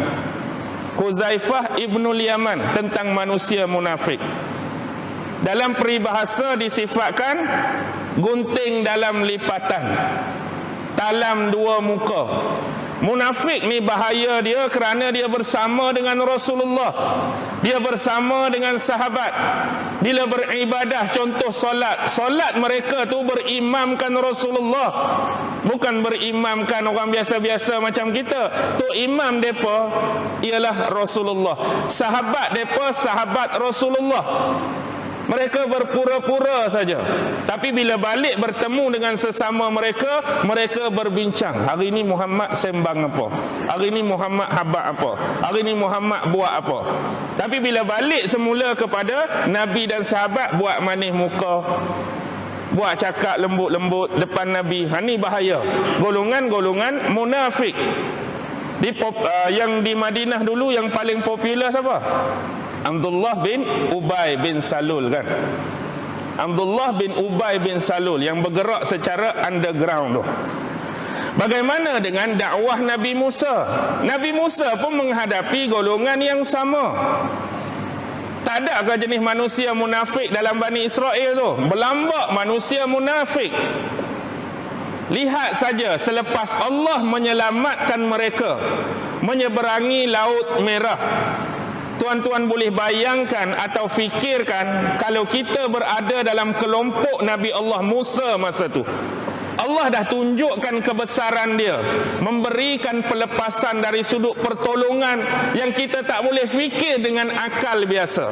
Huzaifah ibnul Yaman tentang manusia munafik. Dalam peribahasa disifatkan gunting dalam lipatan, talam dua muka. Munafik ni bahaya dia kerana dia bersama dengan Rasulullah, dia bersama dengan sahabat. Bila beribadah, contoh solat mereka tu berimamkan Rasulullah, bukan berimamkan orang biasa-biasa macam kita. Tu imam mereka ialah Rasulullah, sahabat mereka sahabat Rasulullah. Mereka berpura-pura saja. Tapi bila balik bertemu dengan sesama mereka, mereka berbincang. Hari ini Muhammad sembang apa? Hari ini Muhammad habaq apa? Hari ini Muhammad buat apa? Tapi bila balik semula kepada Nabi dan sahabat, buat manis muka, buat cakap lembut-lembut depan Nabi. Ini bahaya. Golongan-golongan munafik. Yang di Madinah dulu yang paling popular siapa? Abdullah bin Ubay bin Salul kan. Abdullah bin Ubay bin Salul yang bergerak secara underground tu. Bagaimana dengan dakwah Nabi Musa? Nabi Musa pun menghadapi golongan yang sama. Tak ada ke jenis manusia munafik dalam Bani Israel tu? Berlambak manusia munafik. Lihat saja selepas Allah menyelamatkan mereka menyeberangi Laut Merah. Tuan-tuan boleh bayangkan atau fikirkan kalau kita berada dalam kelompok Nabi Allah Musa masa tu. Allah dah tunjukkan kebesaran dia, memberikan pelepasan dari sudut pertolongan yang kita tak boleh fikir dengan akal biasa.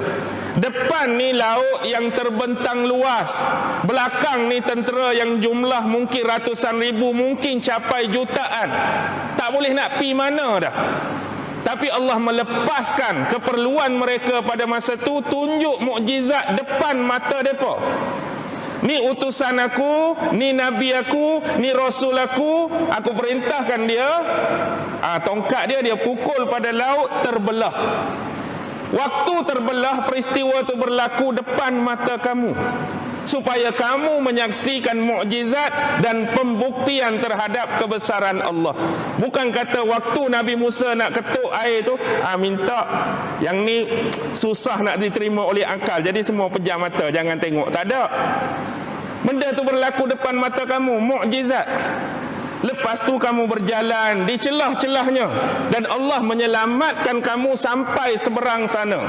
Depan ni laut yang terbentang luas, belakang ni tentera yang jumlah mungkin ratusan ribu, mungkin capai jutaan. Tak boleh nak pi mana dah. Tapi Allah melepaskan keperluan mereka pada masa itu, tunjuk mukjizat depan mata mereka. Ni utusan aku, ni nabi aku, ni rasul aku perintahkan dia. Tongkat dia pukul pada laut, terbelah. Waktu terbelah, peristiwa itu berlaku depan mata kamu, supaya kamu menyaksikan mukjizat dan pembuktian terhadap kebesaran Allah. Bukan kata waktu Nabi Musa nak ketuk air tu, minta yang ni susah nak diterima oleh akal, jadi semua pejam mata, jangan tengok. Tak ada. Benda tu berlaku depan mata kamu, mukjizat. Lepas tu kamu berjalan di celah-celahnya dan Allah menyelamatkan kamu sampai seberang sana.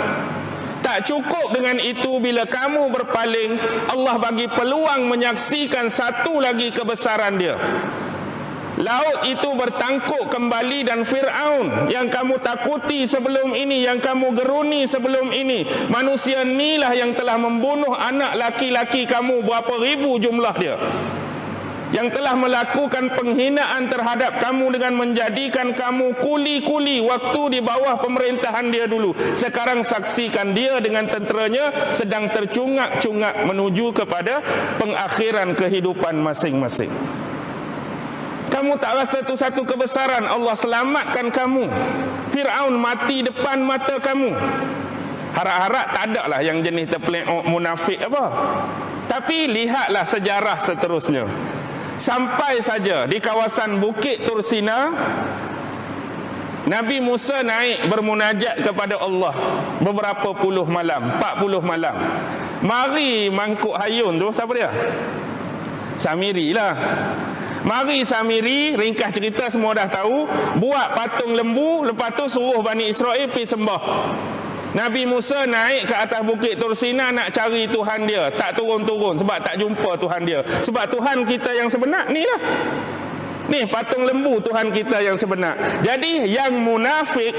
Tak cukup dengan itu, bila kamu berpaling, Allah bagi peluang menyaksikan satu lagi kebesaran dia. Laut itu bertangkuk kembali dan Fir'aun yang kamu takuti sebelum ini, yang kamu geruni sebelum ini, manusia inilah yang telah membunuh anak laki-laki kamu, berapa ribu jumlah dia, yang telah melakukan penghinaan terhadap kamu dengan menjadikan kamu kuli-kuli waktu di bawah pemerintahan dia dulu. Sekarang saksikan dia dengan tenteranya sedang tercungak-cungak menuju kepada pengakhiran kehidupan masing-masing. Kamu tak rasa itu satu kebesaran? Allah selamatkan kamu. Fir'aun mati depan mata kamu. Harap-harap tak ada lah yang jenis terpeleok munafik apa. Tapi lihatlah sejarah seterusnya. Sampai saja di kawasan Bukit Tursina, Nabi Musa naik bermunajat kepada Allah beberapa puluh malam, 40 malam. Mari mangkuk hayun tu, siapa dia? Samiri lah. Mari Samiri, ringkas cerita semua dah tahu, buat patung lembu, lepas tu suruh Bani Israel pergi sembah. Nabi Musa naik ke atas Bukit Tursina nak cari Tuhan dia, tak turun-turun sebab tak jumpa Tuhan dia. Sebab Tuhan kita yang sebenar ni lah. Ni patung lembu Tuhan kita yang sebenar. Jadi yang munafik,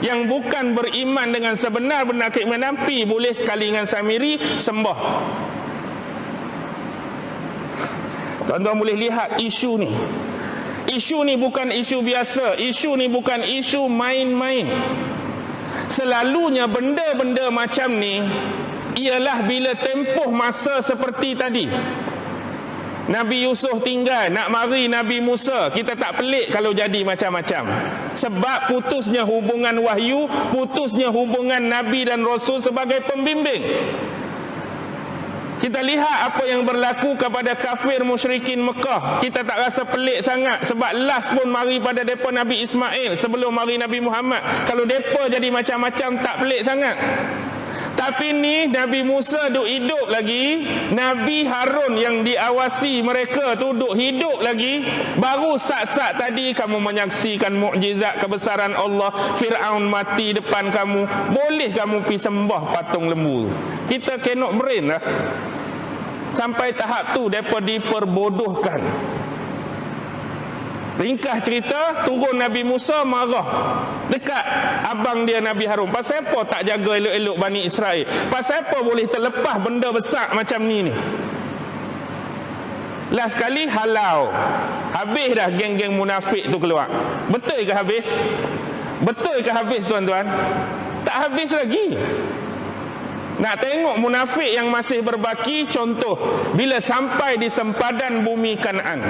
yang bukan beriman dengan sebenar-benar keimanan, boleh sekali dengan Samiri sembah. Tuan-tuan boleh lihat isu ni. Isu ni bukan isu biasa. Isu ni bukan isu main-main. Selalunya benda-benda macam ni ialah bila tempoh masa seperti tadi. Nabi Yusuf tinggal, nak mari Nabi Musa. Kita tak pelik kalau jadi macam-macam. Sebab putusnya hubungan wahyu, putusnya hubungan Nabi dan Rasul sebagai pembimbing. Kita lihat apa yang berlaku kepada kafir musyrikin Mekah. Kita tak rasa pelik sangat. Sebab last pun mari pada mereka Nabi Ismail sebelum mari Nabi Muhammad. Kalau mereka jadi macam-macam tak pelik sangat. Tapi ni Nabi Musa duk hidup lagi, Nabi Harun yang diawasi mereka tu duk hidup lagi. Baru saat-saat tadi kamu menyaksikan mukjizat kebesaran Allah, Fir'aun mati depan kamu. Boleh kamu pergi sembah patung lembu? Kita cannot brain lah. Sampai tahap tu mereka diperbodohkan. Ringkas cerita, turun Nabi Musa marah dekat abang dia Nabi Harun. Pasal apa tak jaga elok-elok Bani Israel? Pasal apa boleh terlepas benda besar macam ni? Last kali halau. Habis dah geng-geng munafik tu keluar. Betul ke habis? Betul ke habis tuan-tuan? Tak habis lagi. Nak tengok munafik yang masih berbaki, contoh bila sampai di sempadan bumi Kan'an.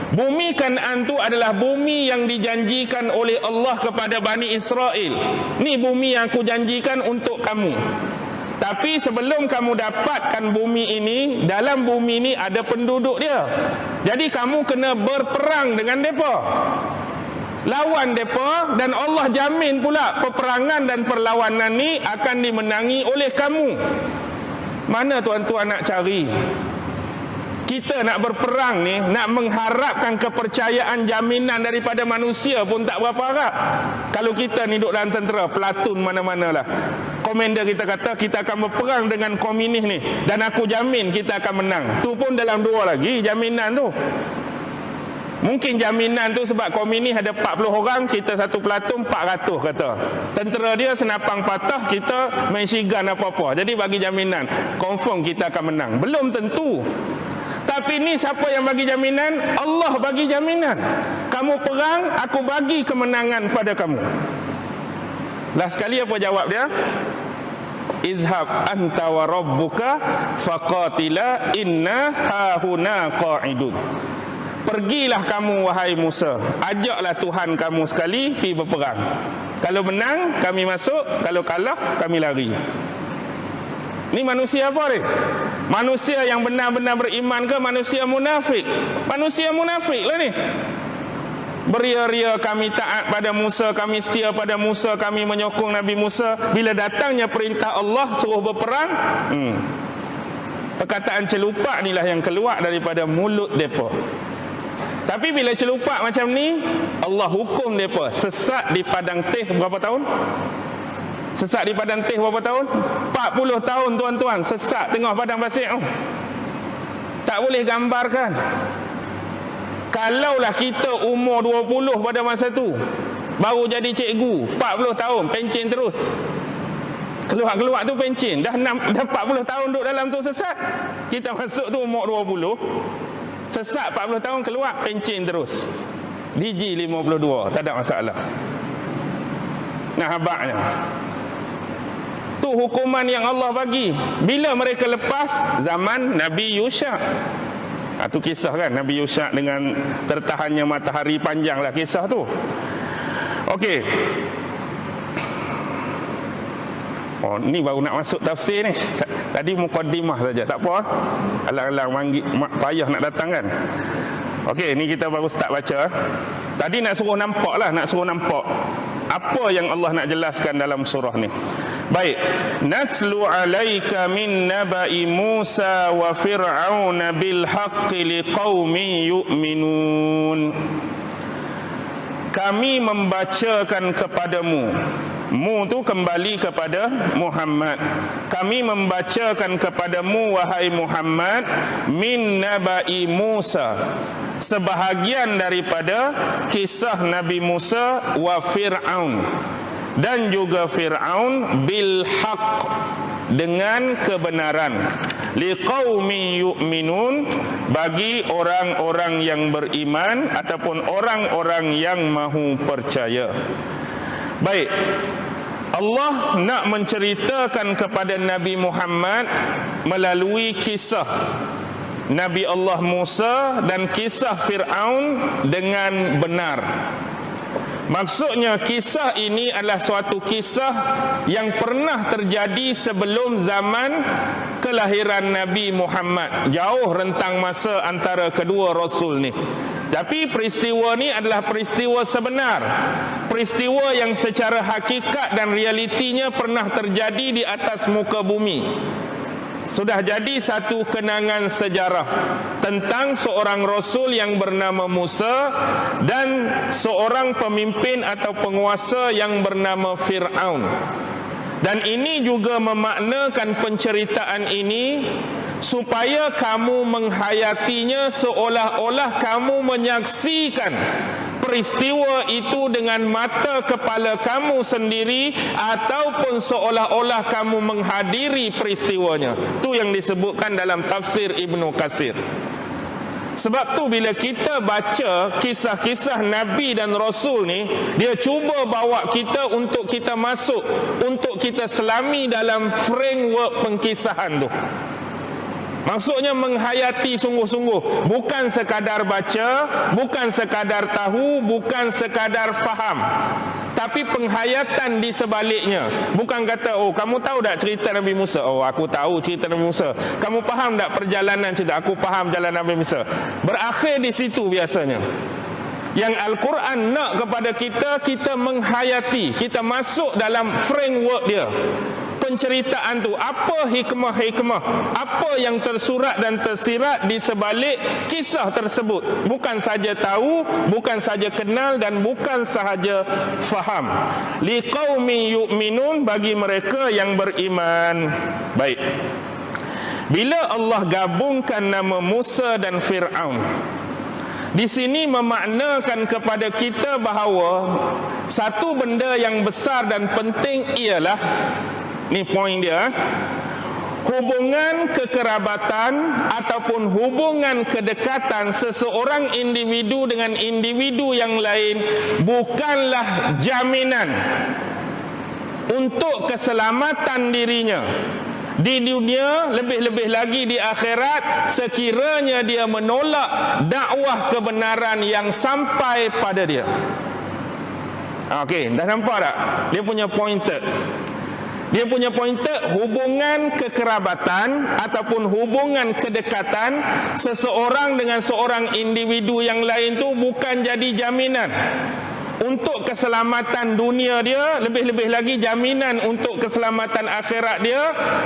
Bumi Kan'an tu adalah bumi yang dijanjikan oleh Allah kepada Bani Israel. Ni bumi yang aku janjikan untuk kamu. Tapi sebelum kamu dapatkan bumi ini, dalam bumi ini ada penduduk dia. Jadi kamu kena berperang dengan mereka, lawan mereka, dan Allah jamin pula peperangan dan perlawanan ni akan dimenangi oleh kamu. Mana tuan-tuan nak cari? Kita nak berperang ni, nak mengharapkan kepercayaan jaminan daripada manusia pun tak berapa harap. Kalau kita ni duduk dalam tentera, pelatun mana-mana lah, komander kita kata kita akan berperang dengan komunis ni dan aku jamin kita akan menang. Tu pun dalam dua lagi jaminan tu. Mungkin jaminan tu sebab komunis ada 40 orang, kita satu pelatun 400 kata. Tentera dia senapang patah, kita machine gun apa-apa. Jadi bagi jaminan, confirm kita akan menang. Belum tentu. Tapi ni siapa yang bagi jaminan? Allah bagi jaminan. Kamu perang, aku bagi kemenangan pada kamu. Last sekali apa jawab dia? izhab anta wa rabbuka faqatila inna hahuna qa'idun. Pergilah kamu wahai Musa, ajaklah Tuhan kamu sekali pergi berperang. Kalau menang kami masuk, kalau kalah kami lari. Ni manusia apa ni? Manusia yang benar-benar beriman ke manusia munafik? Manusia munafik lah ni. Beria-ria kami taat pada Musa, kami setia pada Musa, kami menyokong Nabi Musa. Bila datangnya perintah Allah suruh berperang, perkataan celupak inilah yang keluar daripada mulut mereka. Tapi bila celupak macam ni, Allah hukum mereka sesat di padang teh berapa tahun? Sesat di padang teh berapa tahun? 40 tahun tuan-tuan, sesat tengah padang pasir. Tak boleh gambarkan. Kalaulah kita umur 20 pada masa tu, baru jadi cikgu, 40 tahun pencen terus. Keluar-keluar tu pencen, dah 40 tahun duduk dalam tu sesat. Kita masuk tu umur 20, sesat 40 tahun, keluar pencen terus. DG 52, tak ada masalah. Nah, habaknya tu hukuman yang Allah bagi. Bila mereka lepas zaman Nabi Yusha. Itu kisah kan, Nabi Yusha dengan tertahannya matahari panjang lah kisah tu. Okey. Oh, ni baru nak masuk tafsir ni. Tadi muqaddimah saja, tak apa. Alang-alang payah nak datang kan. Okey, ni kita baru start baca. Tadi nak suruh nampak apa yang Allah nak jelaskan dalam surah ni. Baik, naslu alaika min naba'i Musa wa Fir'auna bil haqqi liqaumin yu'minun. Kami membacakan kepadamu. Mu tu kembali kepada Muhammad. Kami membacakan kepadamu wahai Muhammad min naba'i Musa, sebahagian daripada kisah Nabi Musa wa Fir'aun, dan juga Fir'aun bil haqq, dengan kebenaran, liqaumi yu'minun, bagi orang-orang yang beriman ataupun orang-orang yang mahu percaya. Baik, Allah nak menceritakan kepada Nabi Muhammad melalui kisah Nabi Allah Musa dan kisah Fir'aun dengan benar. Maksudnya kisah ini adalah suatu kisah yang pernah terjadi sebelum zaman kelahiran Nabi Muhammad. Jauh rentang masa antara kedua Rasul ni. Tapi peristiwa ni adalah peristiwa sebenar. Peristiwa yang secara hakikat dan realitinya pernah terjadi di atas muka bumi. Sudah jadi satu kenangan sejarah tentang seorang Rasul yang bernama Musa dan seorang pemimpin atau penguasa yang bernama Fir'aun. Dan ini juga memaknakan penceritaan ini supaya kamu menghayatinya seolah-olah kamu menyaksikan peristiwa itu dengan mata kepala kamu sendiri, ataupun seolah-olah kamu menghadiri peristiwanya. Itu yang disebutkan dalam tafsir Ibnu Katsir. Sebab tu bila kita baca kisah-kisah Nabi dan Rasul ni, dia cuba bawa kita untuk kita masuk, untuk kita selami dalam framework pengkisahan tu. Maksudnya menghayati sungguh-sungguh, bukan sekadar baca, bukan sekadar tahu, bukan sekadar faham, tapi penghayatan di sebaliknya. Bukan kata, oh kamu tahu tak cerita Nabi Musa? Oh aku tahu cerita Nabi Musa. Kamu faham tak perjalanan cerita? Aku faham jalan Nabi Musa. Berakhir di situ biasanya. Yang Al-Quran nak kepada kita, kita menghayati, kita masuk dalam framework dia. Penceritaan tu, apa hikmah-hikmah, apa yang tersurat dan tersirat di sebalik kisah tersebut. Bukan saja tahu, bukan saja kenal, dan bukan sahaja faham. Liqaumi yu'minun, bagi mereka yang beriman. Baik, bila Allah gabungkan nama Musa dan Fir'aun, di sini memaknakan kepada kita bahawa satu benda yang besar dan penting ialah, ni poin dia, hubungan kekerabatan ataupun hubungan kedekatan seseorang individu dengan individu yang lain bukanlah jaminan untuk keselamatan dirinya di dunia, lebih-lebih lagi di akhirat, sekiranya dia menolak dakwah kebenaran yang sampai pada dia. Okey, dah nampak tak? Dia punya pointer. Dia punya pointer, hubungan kekerabatan ataupun hubungan kedekatan seseorang dengan seorang individu yang lain tu bukan jadi jaminan untuk keselamatan dunia dia, lebih-lebih lagi jaminan untuk keselamatan akhirat dia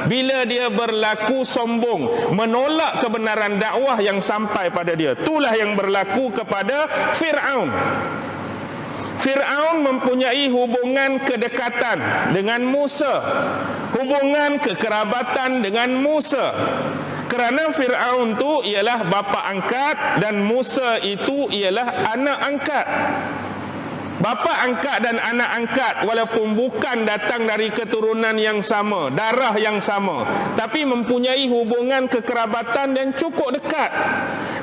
bila dia berlaku sombong, menolak kebenaran dakwah yang sampai pada dia. Itulah yang berlaku kepada Fir'aun. Fir'aun mempunyai hubungan kedekatan dengan Musa, hubungan kekerabatan dengan Musa. Kerana Fir'aun tu ialah bapa angkat dan Musa itu ialah anak angkat. Bapa angkat dan anak angkat walaupun bukan datang dari keturunan yang sama, darah yang sama, tapi mempunyai hubungan kekerabatan yang cukup dekat.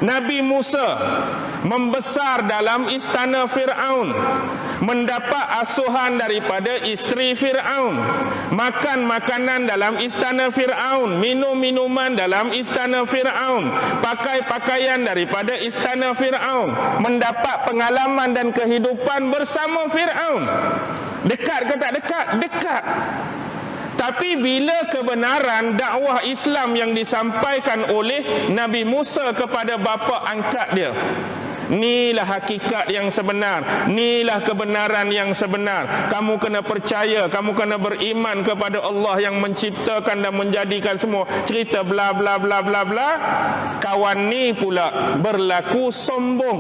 Nabi Musa membesar dalam istana Fir'aun, mendapat asuhan daripada isteri Fir'aun, makan makanan dalam istana Fir'aun, minum minuman dalam istana Fir'aun, pakai pakaian daripada istana Fir'aun, mendapat pengalaman dan kehidupan bersama Fir'aun. Dekat ke tak dekat? Dekat. Tapi bila kebenaran dakwah Islam yang disampaikan oleh Nabi Musa kepada bapa angkat dia, inilah hakikat yang sebenar, inilah kebenaran yang sebenar, kamu kena percaya, kamu kena beriman kepada Allah yang menciptakan dan menjadikan semua, cerita bla bla bla bla bla. Kawan ni pula berlaku sombong,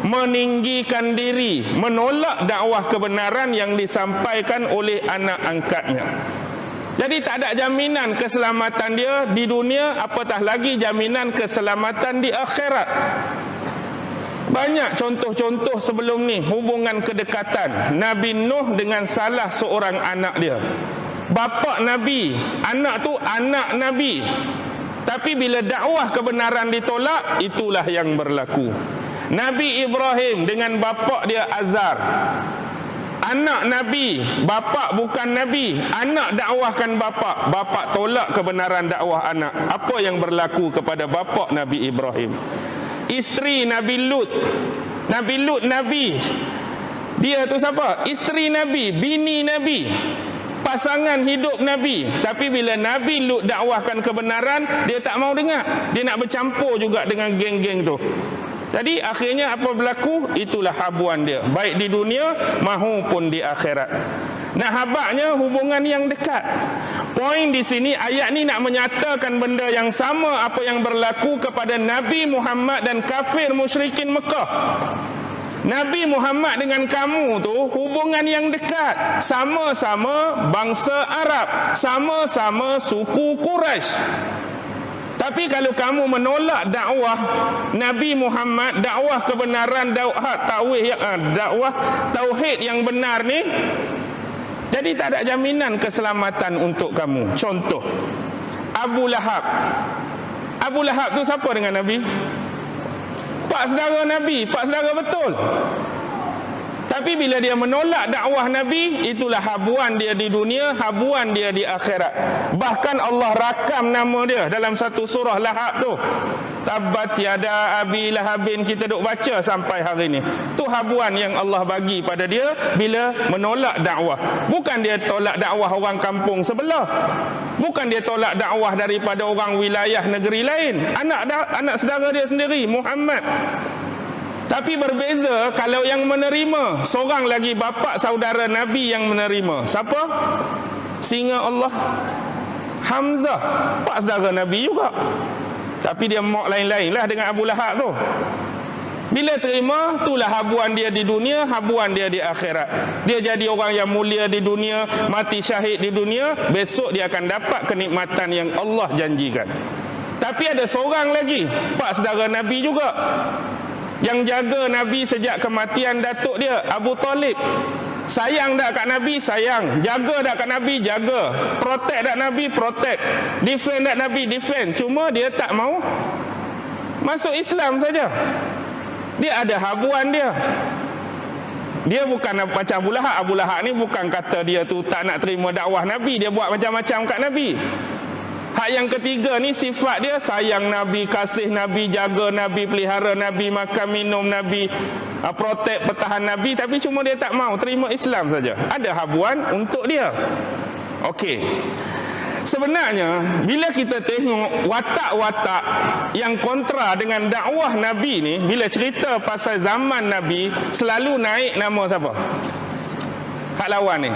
meninggikan diri, menolak dakwah kebenaran yang disampaikan oleh anak angkatnya. Jadi tak ada jaminan keselamatan dia di dunia, apatah lagi jaminan keselamatan di akhirat. Banyak contoh-contoh sebelum ni hubungan kedekatan Nabi Nuh dengan salah seorang anak dia. Bapa Nabi, anak tu anak Nabi. Tapi bila dakwah kebenaran ditolak, itulah yang berlaku. Nabi Ibrahim dengan bapa dia Azar. Anak Nabi, bapa bukan Nabi, anak dakwahkan bapa, bapa tolak kebenaran dakwah anak. Apa yang berlaku kepada bapa Nabi Ibrahim? Isteri Nabi Lut. Nabi Lut Nabi. Dia tu siapa? Isteri Nabi, bini Nabi, pasangan hidup Nabi. Tapi bila Nabi Lut dakwahkan kebenaran, dia tak mau dengar. Dia nak bercampur juga dengan geng-geng tu. Jadi akhirnya apa berlaku? Itulah habuan dia, baik di dunia mahupun di akhirat. Nah, habaknya hubungan yang dekat. Poin di sini ayat ni nak menyatakan benda yang sama apa yang berlaku kepada Nabi Muhammad dan kafir musyrikin Mekah. Nabi Muhammad dengan kamu tu hubungan yang dekat, sama-sama bangsa Arab, sama-sama suku Quraisy. Tapi kalau kamu menolak dakwah Nabi Muhammad, dakwah kebenaran, dakwah tauhid yang benar ni, jadi tak ada jaminan keselamatan untuk kamu. Contoh, Abu Lahab. Abu Lahab tu siapa dengan Nabi? Pak saudara Nabi, pak saudara betul. Tapi bila dia menolak dakwah Nabi, itulah habuan dia di dunia, habuan dia di akhirat. Bahkan Allah rakam nama dia dalam satu surah Lahab tu. Tabbat yada abi lahabin, kita duk baca sampai hari ni. Tu habuan yang Allah bagi pada dia bila menolak dakwah. Bukan dia tolak dakwah orang kampung sebelah. Bukan dia tolak dakwah daripada orang wilayah negeri lain. Anak saudara dia sendiri, Muhammad. Tapi berbeza kalau yang menerima seorang lagi bapa saudara Nabi yang menerima. Siapa? Singa Allah, Hamzah, pak saudara Nabi juga. Tapi dia mak lain-lain lah dengan Abu Lahab tu. Bila terima, itulah habuan dia di dunia, habuan dia di akhirat. Dia jadi orang yang mulia di dunia, mati syahid di dunia, besok dia akan dapat kenikmatan yang Allah janjikan. Tapi ada seorang lagi, pak saudara Nabi juga, yang jaga Nabi sejak kematian datuk dia, Abu Talib. Sayang tak kat Nabi? Sayang. Jaga tak kat Nabi? Jaga. Protect tak Nabi? Protect. Defend tak Nabi? Defend. Cuma dia tak mau masuk Islam saja. Dia ada habuan dia. Dia bukan macam Abu Lahab. Abu Lahab ni bukan kata dia tu tak nak terima dakwah Nabi, dia buat macam-macam kat Nabi. Hak yang ketiga ni sifat dia sayang Nabi, kasih Nabi, jaga Nabi, pelihara Nabi, makan minum Nabi, protek pertahan Nabi, tapi cuma dia tak mau terima Islam saja. Ada habuan untuk dia. Okey. Sebenarnya bila kita tengok watak-watak yang kontra dengan dakwah Nabi ni, bila cerita pasal zaman Nabi, selalu naik nama siapa? Hak lawan ni.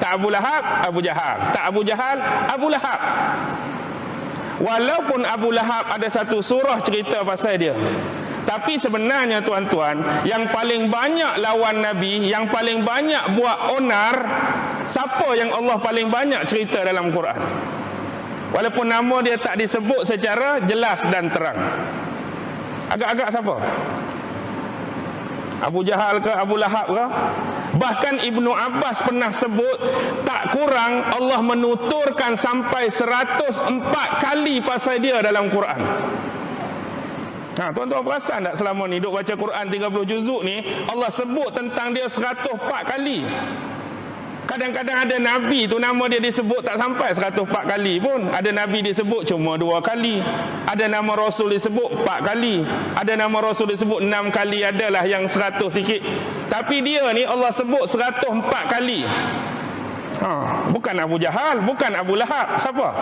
Tak Abu Lahab, Abu Jahal. Tak Abu Jahal, Abu Lahab. Walaupun Abu Lahab ada satu surah cerita pasal dia, tapi sebenarnya tuan-tuan, yang paling banyak lawan Nabi, yang paling banyak buat onar, siapa yang Allah paling banyak cerita dalam Quran? Walaupun nama dia tak disebut secara jelas dan terang. Agak-agak siapa? Abu Jahal ke, Abu Lahab ke? Bahkan Ibnu Abbas pernah sebut, tak kurang Allah menuturkan sampai 104 kali pasal dia dalam Quran. Tuan-tuan perasan tak selama ni duk baca Quran 30 juzuk ni, Allah sebut tentang dia 104 kali. Kadang-kadang ada Nabi tu nama dia disebut tak sampai 104 kali pun. Ada Nabi disebut cuma 2 kali. Ada nama Rasul disebut 4 kali. Ada nama Rasul disebut 6 kali. Adalah yang 100 sikit. Tapi dia ni Allah sebut 104 kali. Bukan Abu Jahal, bukan Abu Lahab. Siapa?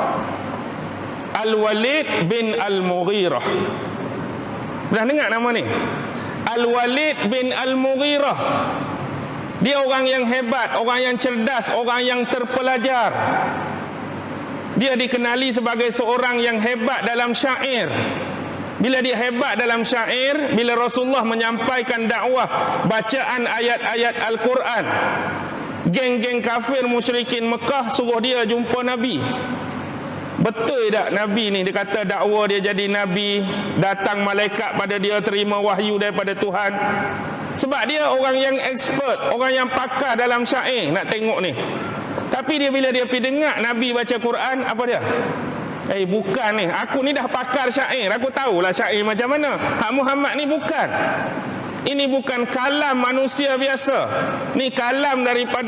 Al-Walid bin Al-Mughirah. Pernah dengar nama ni? Al-Walid bin Al-Mughirah. Dia orang yang hebat, orang yang cerdas, orang yang terpelajar. Dia dikenali sebagai seorang yang hebat dalam syair. Bila dia hebat dalam syair, bila Rasulullah menyampaikan dakwah, bacaan ayat-ayat Al-Quran, geng-geng kafir musyrikin Mekah suruh dia jumpa Nabi. Betul tak Nabi ni? Dia kata dakwa dia jadi Nabi, datang malaikat pada dia, terima wahyu daripada Tuhan. Sebab dia orang yang expert, orang yang pakar dalam syair, nak tengok ni. Tapi dia bila dia pergi dengar Nabi baca Quran, apa dia? Bukan ni, aku ni dah pakar syair, aku tahulah syair macam mana. Hak Muhammad ni bukan. Ini bukan kalam manusia biasa. Ni kalam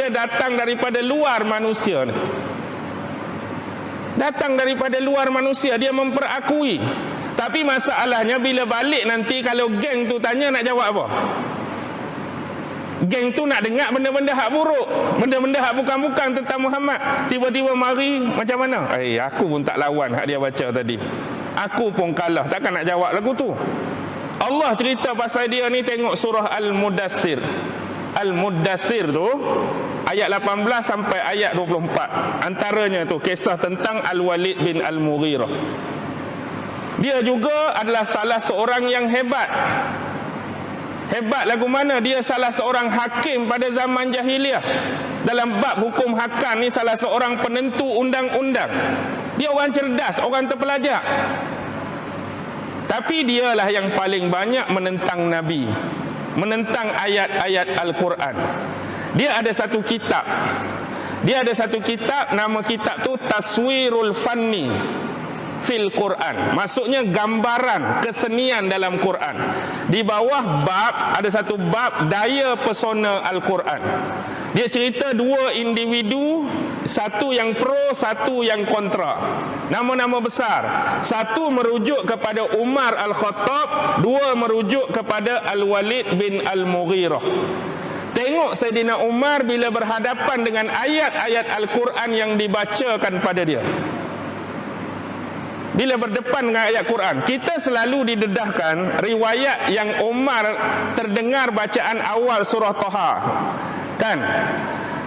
datang daripada luar manusia ni. Datang daripada luar manusia, dia memperakui. Tapi masalahnya bila balik nanti, kalau geng tu tanya, nak jawab apa? Geng tu nak dengar benda-benda hak buruk, benda-benda hak bukan-bukan tentang Muhammad. Tiba-tiba mari macam mana? Aku pun tak lawan hak dia baca tadi. Aku pun kalah, takkan nak jawab lagu tu. Allah cerita pasal dia ni, tengok surah Al-Mudassir. Al-Mudassir tu ayat 18 sampai ayat 24. Antaranya tu kisah tentang Al-Walid bin Al-Mughirah. Dia juga adalah salah seorang yang hebat. Hebat lagu mana? Dia salah seorang hakim pada zaman jahiliah. Dalam bab hukum hakam ni, salah seorang penentu undang-undang. Dia orang cerdas, orang terpelajar. Tapi dialah yang paling banyak menentang Nabi, menentang ayat-ayat Al-Quran. Dia ada satu kitab. Nama kitab tu Taswirul Fanni fil Quran. Maksudnya gambaran kesenian dalam Quran. Di bawah bab ada satu bab daya pesona Al-Quran. Dia cerita dua individu, satu yang pro, satu yang kontra. Nama-nama besar. Satu merujuk kepada Umar Al-Khattab, dua merujuk kepada Al-Walid bin Al-Mughirah. Tengok Sayyidina Umar bila berhadapan dengan ayat-ayat Al-Quran yang dibacakan pada dia. Bila berdepan dengan ayat Quran, kita selalu didedahkan riwayat yang Umar terdengar bacaan awal surah Taha.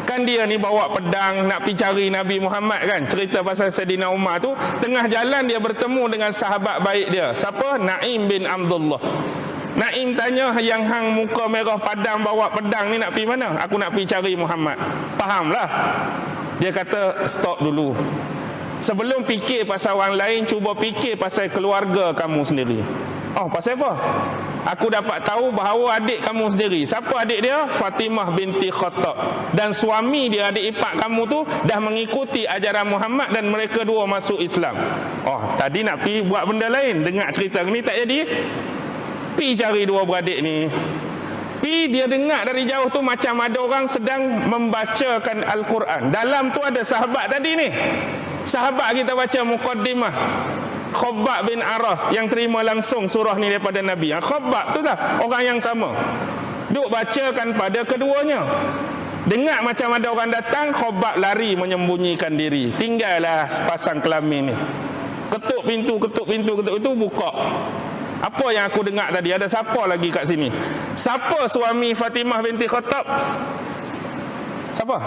Kan dia ni bawa pedang nak pergi cari Nabi Muhammad kan. Cerita pasal Sayyidina Umar tu, tengah jalan dia bertemu dengan sahabat baik dia. Siapa? Naim bin Abdullah. Naim tanya, yang hang muka merah padang bawa pedang ni nak pergi mana? Aku nak pergi cari Muhammad. Fahamlah. Dia kata, stop dulu. Sebelum fikir pasal orang lain, cuba fikir pasal keluarga kamu sendiri. Pasal apa? Aku dapat tahu bahawa adik kamu sendiri. Siapa adik dia? Fatimah binti Khattab. Dan suami dia, adik ipar kamu tu, dah mengikuti ajaran Muhammad dan mereka dua masuk Islam. Tadi nak pergi buat benda lain. Dengar cerita ni tak jadi. Pergi cari dua beradik ni. Tapi dia dengar dari jauh tu macam ada orang sedang membacakan Al-Quran. Dalam tu ada sahabat tadi ni. Sahabat kita baca muqaddimah, Khabbab bin Aras, yang terima langsung surah ni daripada Nabi. Khabbab tu lah orang yang sama. Duk bacakan pada keduanya. Dengar macam ada orang datang, Khabbab lari menyembunyikan diri. Tinggallah sepasang kelamin ni. Ketuk pintu, buka. Apa yang aku dengar tadi? Ada siapa lagi kat sini? Siapa suami Fatimah binti Khattab? Siapa?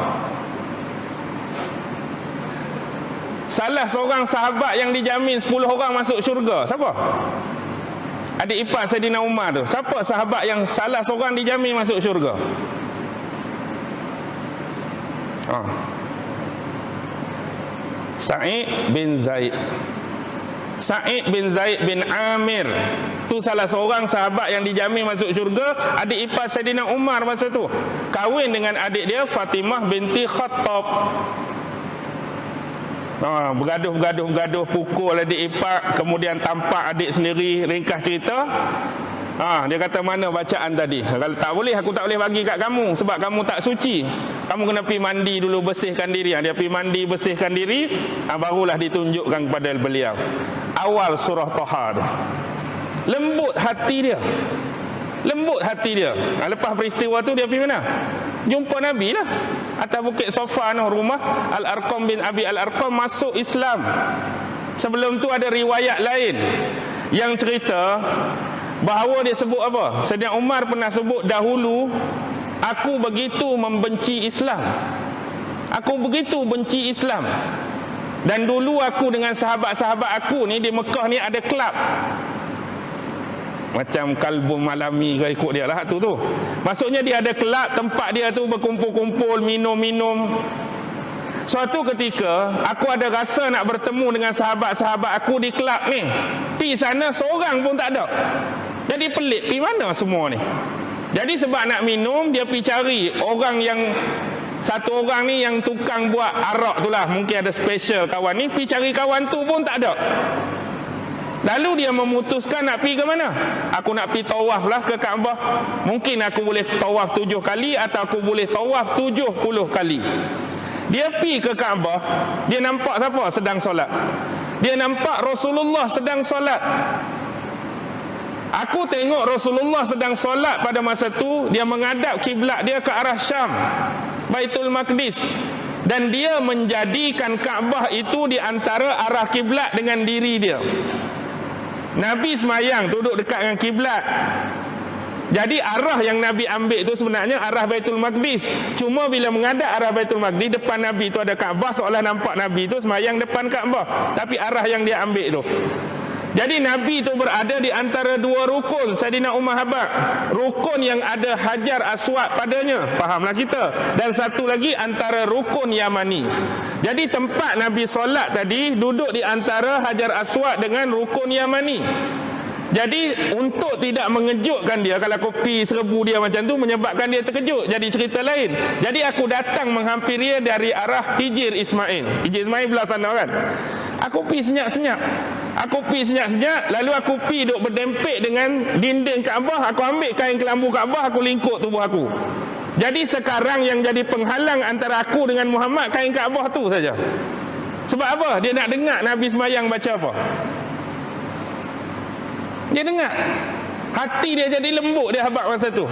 Salah seorang sahabat yang dijamin 10 orang masuk syurga. Siapa? Adik ipar Saidina Umar tu. Siapa sahabat yang salah seorang dijamin masuk syurga? Sa'id bin Zaid. Sa'id bin Zaid bin Amir. Tu salah seorang sahabat yang dijamin masuk syurga. Adik ipar Saidina Umar masa tu. Kahwin dengan adik dia Fatimah binti Khattab. Bergaduh, pukul adik ipar, kemudian tampak adik sendiri. Ringkas cerita, dia kata, mana bacaan tadi? Kalau tak boleh, aku tak boleh bagi kat kamu, sebab kamu tak suci. Kamu kena pergi mandi dulu, bersihkan diri. Dia pergi mandi, bersihkan diri, barulah ditunjukkan kepada beliau awal surah Taha tu. Lembut hati dia. Lepas peristiwa tu dia pergi mana? Jumpa Nabi lah atas Bukit Safa, rumah Al-Arqam bin Abi Al-Arqam, masuk Islam. Sebelum tu ada riwayat lain yang cerita bahawa dia sebut apa? Saidina Umar pernah sebut, dahulu aku begitu membenci Islam. Aku begitu benci Islam. Dan dulu aku dengan sahabat-sahabat aku ni di Mekah ni ada kelab. Macam kalbun malami ke ikut dia lah tu. Maksudnya dia ada kelab, tempat dia tu berkumpul-kumpul, minum-minum. Suatu ketika aku ada rasa nak bertemu dengan sahabat-sahabat aku di kelab ni. Pergi sana seorang pun tak ada. Jadi pelik, pergi mana semua ni? Jadi sebab nak minum, dia pergi cari orang yang, satu orang ni yang tukang buat arak tu lah, mungkin ada special kawan ni. Pergi cari kawan tu pun tak ada. Lalu dia memutuskan nak pergi ke mana? Aku nak pergi tawaf lah ke Kaabah. Mungkin aku boleh tawaf 7 kali atau aku boleh tawaf 70 kali. Dia pergi ke Kaabah. Dia nampak siapa sedang solat? Dia nampak Rasulullah sedang solat. Aku tengok Rasulullah sedang solat pada masa tu. Dia menghadap kiblat dia ke arah Syam, Baitul Maqdis. Dan dia menjadikan Kaabah itu di antara arah kiblat dengan diri dia. Nabi semayang duduk dekat dengan kiblat. Jadi arah yang Nabi ambil itu sebenarnya arah Baitul Maqdis. Cuma bila menghadap arah Baitul Maqdis, depan Nabi itu ada Kaabah, seolah nampak Nabi itu semayang depan Kaabah. Tapi arah yang dia ambil itu. Jadi Nabi itu berada di antara dua rukun. Saidina Umar habaq, rukun yang ada Hajar Aswad padanya, fahamlah kita. Dan satu lagi antara rukun Yamani. Jadi tempat Nabi solat tadi duduk di antara Hajar Aswad dengan rukun Yamani. Jadi untuk tidak mengejutkan dia, kalau kopi serbu dia macam tu menyebabkan dia terkejut, jadi cerita lain. Jadi aku datang menghampiri dia dari arah Hijir Ismail. Hijir Ismail belah sana kan. Aku pergi senyap-senyap. Lalu aku pergi duduk berdempik dengan dinding Kaabah. Aku ambil kain kelambu Kaabah, aku lingkuk tubuh aku. Jadi sekarang yang jadi penghalang antara aku dengan Muhammad, kain Kaabah tu saja. Sebab apa? Dia nak dengar Nabi semayang baca apa. Dia dengar. Hati dia jadi lembut, dia habaq masa tu.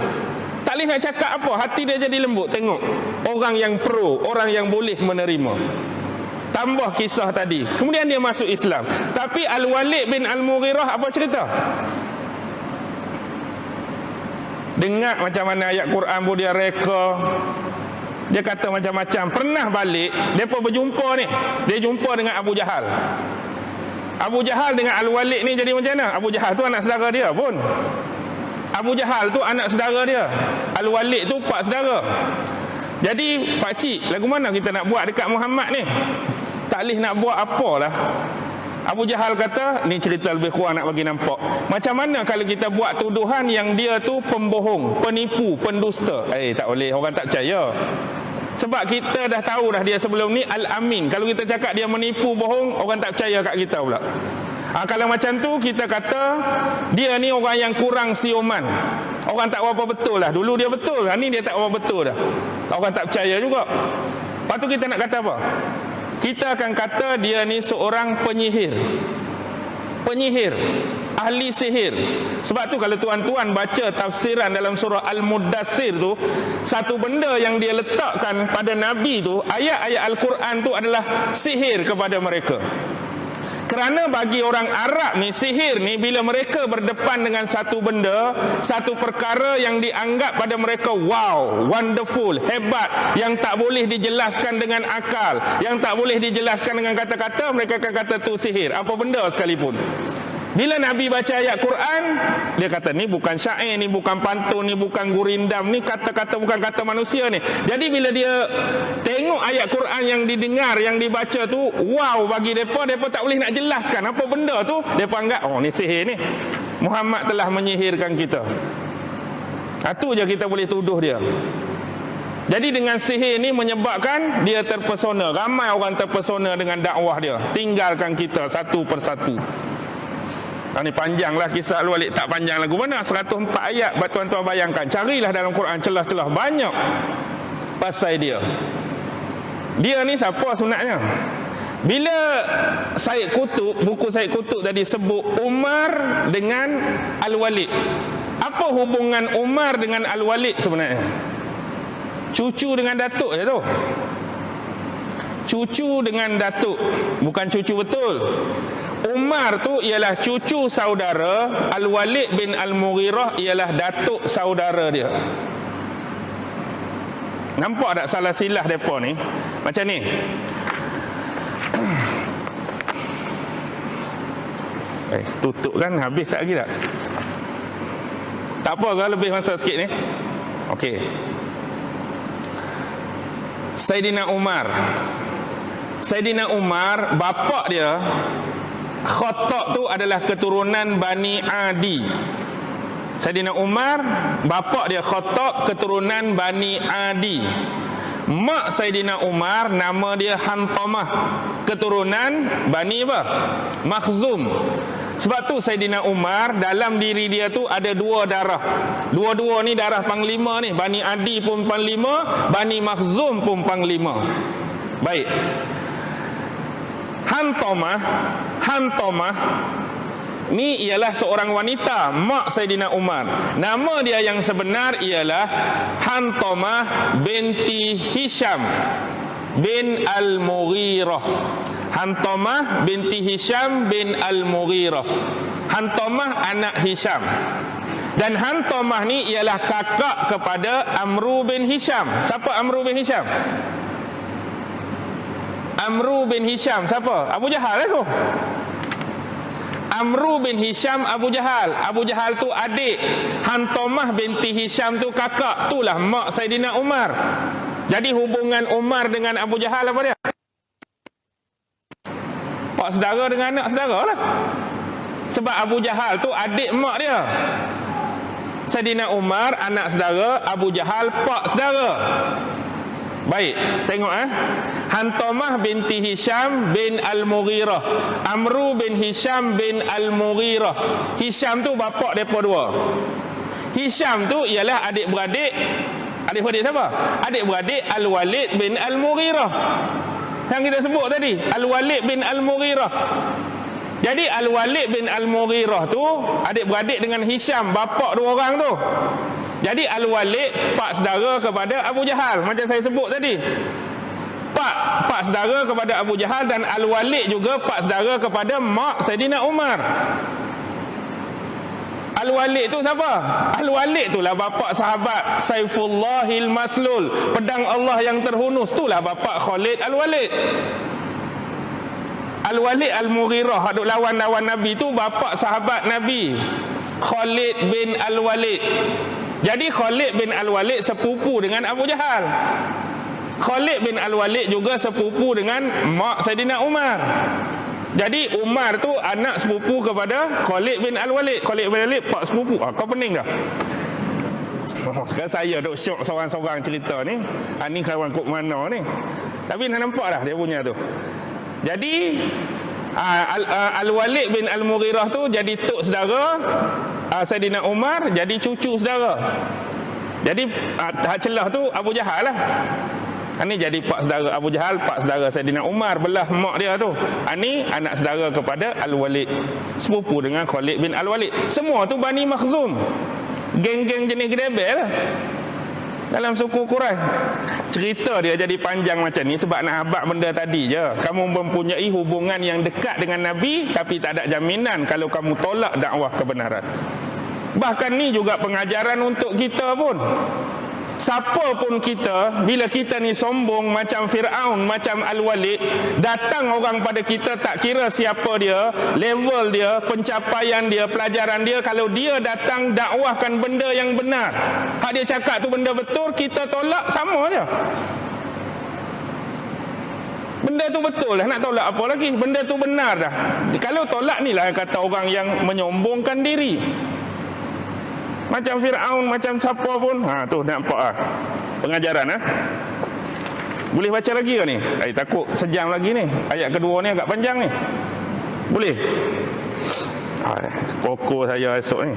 Tak boleh nak cakap apa, hati dia jadi lembut. Tengok orang yang pro, orang yang boleh menerima. Tambah kisah tadi. Kemudian dia masuk Islam. Tapi Al-Walid bin Al-Mughirah apa cerita? Dengar macam mana ayat Quran pun dia reka. Dia kata macam-macam. Pernah balik, mereka berjumpa ni. Dia jumpa dengan Abu Jahal. Abu Jahal dengan Al-Walid ni jadi macam mana? Abu Jahal tu anak saudara dia pun. Abu Jahal tu anak saudara dia. Al-Walid tu pak saudara. Jadi pakcik, lagu mana kita nak buat dekat Muhammad ni? Tak boleh nak buat apalah. Abu Jahal kata, ni cerita lebih kurang nak bagi nampak. Macam mana kalau kita buat tuduhan yang dia tu pembohong, penipu, pendusta? Tak boleh, orang tak percaya. Sebab kita dah tahu dah dia sebelum ni Al-Amin. Kalau kita cakap dia menipu, bohong, orang tak percaya kat kita pula. Kalau macam tu kita kata dia ni orang yang kurang sioman. Orang tak berapa betul lah. Dulu dia betul, ni dia tak berapa betul dah. Orang tak percaya juga. Lepas tu kita nak kata apa? Kita akan kata dia ni seorang penyihir. Penyihir, ahli sihir. Sebab tu kalau tuan-tuan baca tafsiran dalam surah Al-Muddassir tu, satu benda yang dia letakkan pada Nabi tu, ayat-ayat Al-Quran tu adalah sihir kepada mereka. Kerana bagi orang Arab ni, sihir ni bila mereka berdepan dengan satu benda, satu perkara yang dianggap pada mereka wow, wonderful, hebat, yang tak boleh dijelaskan dengan akal, yang tak boleh dijelaskan dengan kata-kata, mereka akan kata tu sihir, apa benda sekalipun. Bila Nabi baca ayat Quran, dia kata ni bukan syair, ni bukan pantun, ni bukan gurindam, ni kata-kata bukan kata manusia ni. Jadi bila dia tengok ayat Quran yang didengar, yang dibaca tu, wow bagi mereka tak boleh nak jelaskan apa benda tu. Mereka anggap, oh ni sihir ni, Muhammad telah menyihirkan kita. Itu je kita boleh tuduh dia. Jadi dengan sihir ni menyebabkan dia terpesona. Ramai orang terpesona dengan dakwah dia, tinggalkan kita satu persatu. Ini panjanglah kisah Al-Walid, tak panjang lagu mana, 104 ayat. Tuan-tuan bayangkan, carilah dalam Quran celah-celah banyak pasal dia. Dia ni siapa sebenarnya? Bila Syed Qutb, buku Syed Qutb tadi sebut Umar dengan Al-Walid. Apa hubungan Umar dengan Al-Walid sebenarnya? Cucu dengan datuk je tu. Cucu dengan datuk, bukan cucu betul. Umar tu ialah cucu saudara, Al-Walid bin Al-Mughirah ialah datuk saudara dia. Nampak tak salah silah mereka ni? Macam ni. Tutup kan, habis tak lagi tak? Tak apa ke, lebih masa sikit ni? Okey. Saidina Umar, bapa dia Khattab tu adalah keturunan Bani Adi. Saidina Umar, bapa dia Khattab, keturunan Bani Adi. Mak Saidina Umar nama dia Hantamah, keturunan Bani apa? Makhzum. Sebab tu Saidina Umar dalam diri dia tu ada dua darah. Dua-dua ni darah panglima ni. Bani Adi pun panglima, Bani Makhzum pun panglima. Baik. Hantamah ni ialah seorang wanita, mak Saidina Umar. Nama dia yang sebenar ialah Hantamah binti Hisham bin Al-Mughirah. Hantamah binti Hisham bin Al-Mughirah. Hantamah anak Hisham. Dan Hantamah ni ialah kakak kepada Amru bin Hisham. Siapa Amru bin Hisham? Amru bin Hisham siapa? Abu Jahal tu. Amru bin Hisham Abu Jahal. Abu Jahal tu adik. Hantamah binti Hisham tu kakak. Itulah mak Saidina Umar. Jadi hubungan Umar dengan Abu Jahal apa dia? Pak saudara dengan anak saudara lah. Sebab Abu Jahal tu adik mak dia. Saidina Umar anak saudara, Abu Jahal pak saudara. Baik, tengok Hantamah binti Hisham bin Al-Mughirah. Amru bin Hisham bin Al-Mughirah. Hisham tu bapak mereka dua. Hisham tu ialah adik-beradik. Adik-beradik siapa? Adik-beradik Al-Walid bin Al-Mughirah yang kita sebut tadi, Al-Walid bin Al-Mughirah. Jadi Al-Walid bin Al-Mughirah tu adik-beradik dengan Hisham, bapak dua orang tu. Jadi Al-Walid pak saudara kepada Abu Jahal, macam saya sebut tadi. Pak saudara kepada Abu Jahal, dan Al-Walid juga pak saudara kepada mak Saidina Umar. Al-Walid tu siapa? Al-Walid tu lah bapa sahabat Saifullahil Maslul, pedang Allah yang terhunus. Itulah bapa Khalid Al-Walid. Al-Walid Al-Mughirah hadut lawan-lawan Nabi tu bapa sahabat Nabi, Khalid bin Al-Walid. Jadi Khalid bin Al-Walid sepupu dengan Abu Jahal. Khalid bin Al-Walid juga sepupu dengan mak Saidina Umar. Jadi Umar tu anak sepupu kepada Khalid bin Al-Walid. Khalid bin Al-Walid pak sepupu. Kau pening dah. Sekarang saya duk syok seorang-seorang cerita ni. Ni kawan kok mana ni. Tapi nak nampak dah dia punya tu. Jadi Al-Walid bin Al-Mughirah tu jadi tok saudara Saidina Umar, jadi cucu saudara. Jadi hak celah tu Abu Jahal lah. Ini jadi pak saudara Abu Jahal, pak saudara Saidina Umar, belah mak dia tu. Ini anak saudara kepada Al-Walid, sepupu dengan Khalid bin Al-Walid. Semua tu Bani Makhzum, geng-geng jenis gedebel lah dalam suku Quraisy. Cerita dia jadi panjang macam ni sebab nak habaq benda tadi je. Kamu mempunyai hubungan yang dekat dengan Nabi, tapi tak ada jaminan kalau kamu tolak dakwah kebenaran. Bahkan ni juga pengajaran untuk kita pun. Siapa pun kita, bila kita ni sombong macam Fir'aun, macam Al-Walid, datang orang pada kita, tak kira siapa dia, level dia, pencapaian dia, pelajaran dia, kalau dia datang dakwahkan benda yang benar, hak dia cakap tu benda betul, kita tolak, sama je. Benda tu betul lah, nak tolak apa lagi? Benda tu benar dah. Kalau tolak ni lah kata orang yang menyombongkan diri. Macam Fir'aun, macam siapa pun. Tu nampak lah pengajaran. Boleh baca lagi ke ni? Takut sejam lagi ni. Ayat kedua ni agak panjang ni. Boleh? Pokok saya esok ni.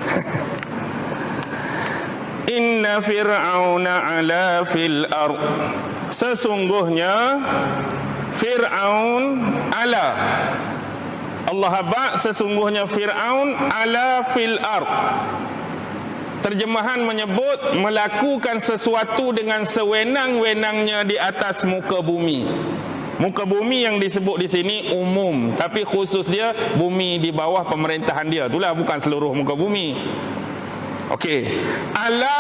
Inna Fir'auna ala fil ard. Sesungguhnya Fir'aun ala, Allah habaq, sesungguhnya Fir'aun ala fil ard. Terjemahan menyebut melakukan sesuatu dengan sewenang-wenangnya di atas muka bumi. Muka bumi yang disebut di sini umum, tapi khusus dia bumi di bawah pemerintahan dia. Itulah, bukan seluruh muka bumi. Okey. Ala,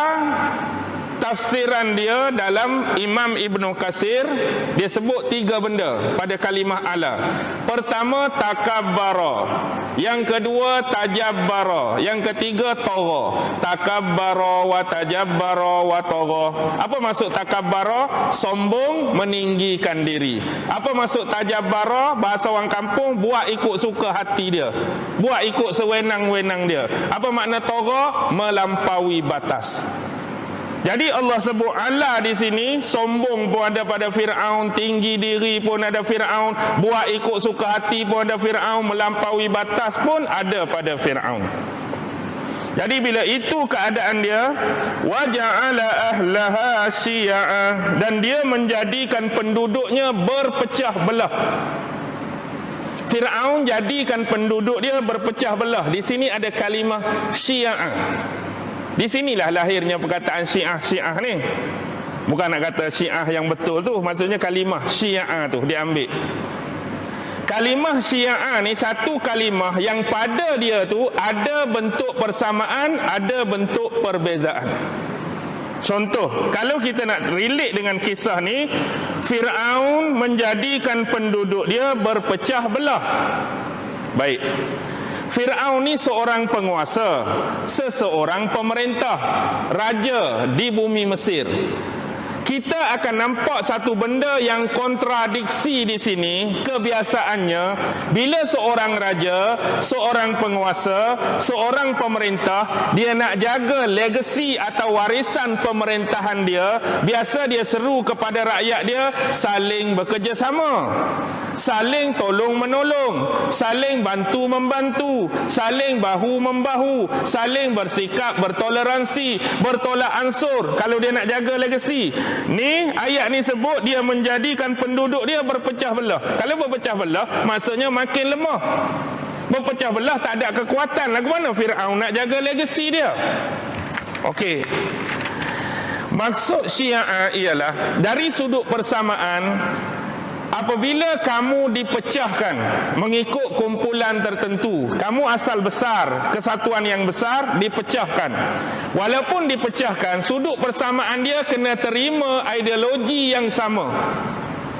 tafsiran dia dalam Imam Ibnu Katsir, dia sebut 3 benda pada kalimah ala. Pertama, takabbara. Yang kedua, tajabbara. Yang ketiga, tagha. Takabbara wa tajabbara wa tagha. Apa maksud takabbara? Sombong, meninggikan diri. Apa maksud tajabbara? Bahasa orang kampung, buat ikut suka hati dia, buat ikut sewenang-wenang dia. Apa makna tagha? Melampaui batas. Jadi Allah sebut ala di sini, sombong pun ada pada Fir'aun, tinggi diri pun ada Fir'aun, buat ikut suka hati pun ada Fir'aun, melampaui batas pun ada pada Fir'aun. Jadi bila itu keadaan dia, wa ja'ala ahlaha syi'a, dan dia menjadikan penduduknya berpecah belah. Fir'aun jadikan penduduk dia berpecah belah. Di sini ada kalimah syi'a. Di sinilah lahirnya perkataan Syiah ni. Bukan nak kata Syiah yang betul tu, maksudnya kalimah Syiah tu diambil. Kalimah Syiah ni satu kalimah yang pada dia tu ada bentuk persamaan, ada bentuk perbezaan. Contoh, kalau kita nak relate dengan kisah ni, Fir'aun menjadikan penduduk dia berpecah belah. Baik. Fir'aun ni seorang penguasa, seseorang pemerintah, raja di bumi Mesir. Kita akan nampak satu benda yang kontradiksi di sini. Kebiasaannya, bila seorang raja, seorang penguasa, seorang pemerintah, dia nak jaga legasi atau warisan pemerintahan dia, biasa dia seru kepada rakyat dia saling bekerjasama, saling tolong menolong, saling bantu membantu, saling bahu membahu, saling bersikap bertoleransi, bertolak ansur kalau dia nak jaga legasi. Ni ayat ni sebut dia menjadikan penduduk dia berpecah belah. Kalau berpecah belah, maksudnya makin lemah. Berpecah belah, tak ada kekuatan. Lagu mana Fir'aun nak jaga legasi dia? Okey. Maksud Syiah ialah dari sudut persamaan, apabila kamu dipecahkan mengikut kumpulan tertentu, kamu asal besar, kesatuan yang besar, dipecahkan. Walaupun dipecahkan, sudut persamaan dia kena terima ideologi yang sama.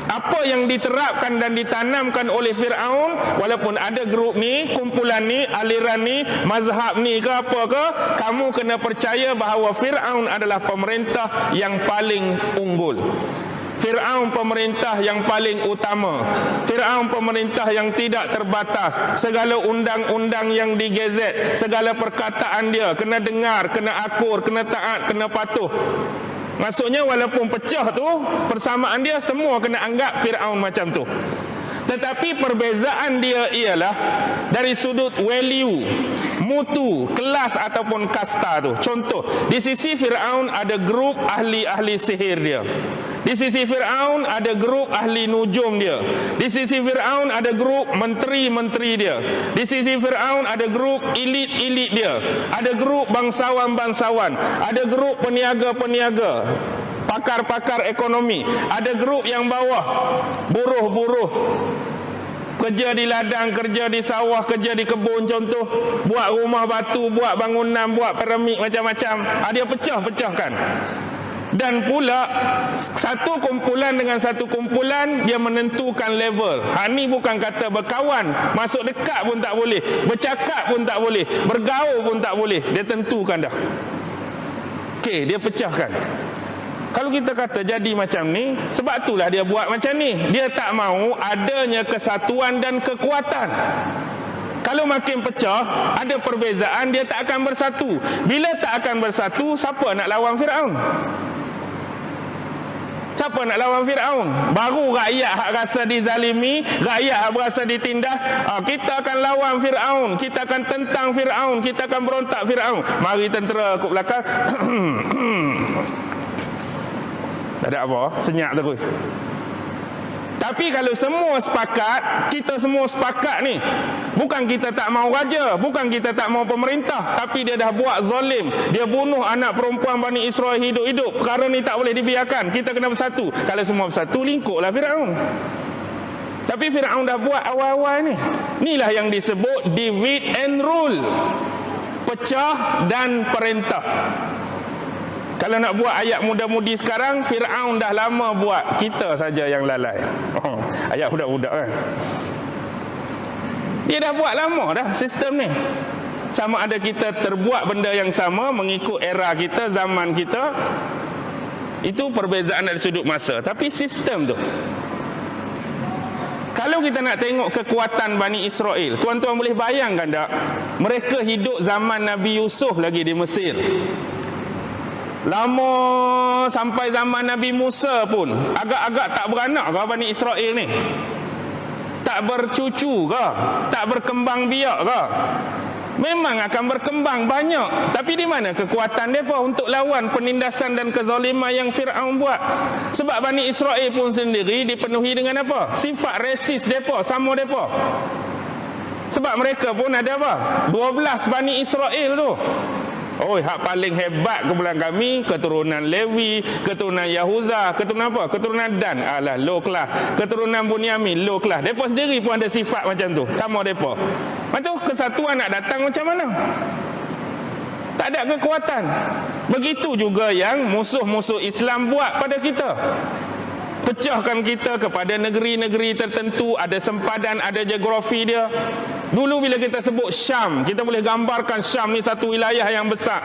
Apa yang diterapkan dan ditanamkan oleh Fir'aun, walaupun ada grup ni, kumpulan ni, aliran ni, mazhab ni ke apa ke, kamu kena percaya bahawa Fir'aun adalah pemerintah yang paling unggul. Fir'aun pemerintah yang paling utama. Fir'aun pemerintah yang tidak terbatas. Segala undang-undang yang digezet, segala perkataan dia kena dengar, kena akur, kena taat, kena patuh. Maksudnya walaupun pecah tu, persamaan dia semua kena anggap Fir'aun macam tu. Tetapi perbezaan dia ialah dari sudut value, mutu, kelas ataupun kasta tu. Contoh, di sisi Firaun ada grup ahli-ahli sihir dia. Di sisi Firaun ada grup ahli nujum dia. Di sisi Firaun ada grup menteri-menteri dia. Di sisi Firaun ada grup elit-elit dia. Ada grup bangsawan-bangsawan. Ada grup peniaga-peniaga, pakar-pakar ekonomi. Ada grup yang bawah, buruh-buruh, kerja di ladang, kerja di sawah, kerja di kebun contoh, buat rumah batu, buat bangunan, buat piramid macam-macam. Dia pecah-pecahkan. Dan pula satu kumpulan dengan satu kumpulan dia menentukan level. Ni bukan kata berkawan, masuk dekat pun tak boleh, bercakap pun tak boleh, bergaul pun tak boleh. Dia tentukan dah. Okey, dia pecahkan. Kalau kita kata jadi macam ni, sebab itulah dia buat macam ni. Dia tak mahu adanya kesatuan dan kekuatan. Kalau makin pecah, ada perbezaan, dia tak akan bersatu. Bila tak akan bersatu, siapa nak lawan Firaun? Siapa nak lawan Firaun? Baru rakyat hak rasa dizalimi, rakyat hak berasa ditindas, kita akan lawan Firaun, kita akan tentang Firaun, kita akan berontak Firaun. Mari tentera kat belakang. Tak ada apa, senyap terus. Tapi kalau semua sepakat, kita semua sepakat ni, bukan kita tak mau raja, bukan kita tak mau pemerintah, tapi dia dah buat zalim, dia bunuh anak perempuan Bani Israel hidup-hidup, perkara ni tak boleh dibiarkan, kita kena bersatu. Kalau semua bersatu, lingkuplah Firaun. Tapi Firaun dah buat awal-awal ni. Inilah yang disebut divide and rule, pecah dan perintah. Kalau nak buat ayat muda-mudi sekarang, Firaun dah lama buat, kita saja yang lalai. Ayat budak-budak kan. Dia dah buat lama dah sistem ni. Sama ada kita terbuat benda yang sama mengikut era kita, zaman kita, itu perbezaan dari sudut masa. Tapi sistem tu, kalau kita nak tengok kekuatan Bani Israel, tuan-tuan boleh bayangkan tak? Mereka hidup zaman Nabi Yusuf lagi di Mesir. Lama sampai zaman Nabi Musa pun agak-agak tak beranak ke Bani Israel ni? Tak bercucu ke? Tak berkembang biak ke? Memang akan berkembang banyak. Tapi di mana kekuatan mereka untuk lawan penindasan dan kezaliman yang Firaun buat? Sebab Bani Israel pun sendiri dipenuhi dengan apa? Sifat resis mereka, sama mereka. Sebab mereka pun ada apa? 12 Bani Israel tu. Oh, hak paling hebat kumpulan kami, keturunan Lewi, keturunan Yahuza, keturunan apa? Keturunan Dan. Alah, low class. Keturunan Bunyamin, low class. Mereka sendiri pun ada sifat macam tu. Sama mereka. Macam kesatuan nak datang macam mana? Tak ada kekuatan. Begitu juga yang musuh-musuh Islam buat pada kita. Pecahkan kita kepada negeri-negeri tertentu, ada sempadan, ada geografi dia. Dulu bila kita sebut Syam, kita boleh gambarkan Syam ni satu wilayah yang besar.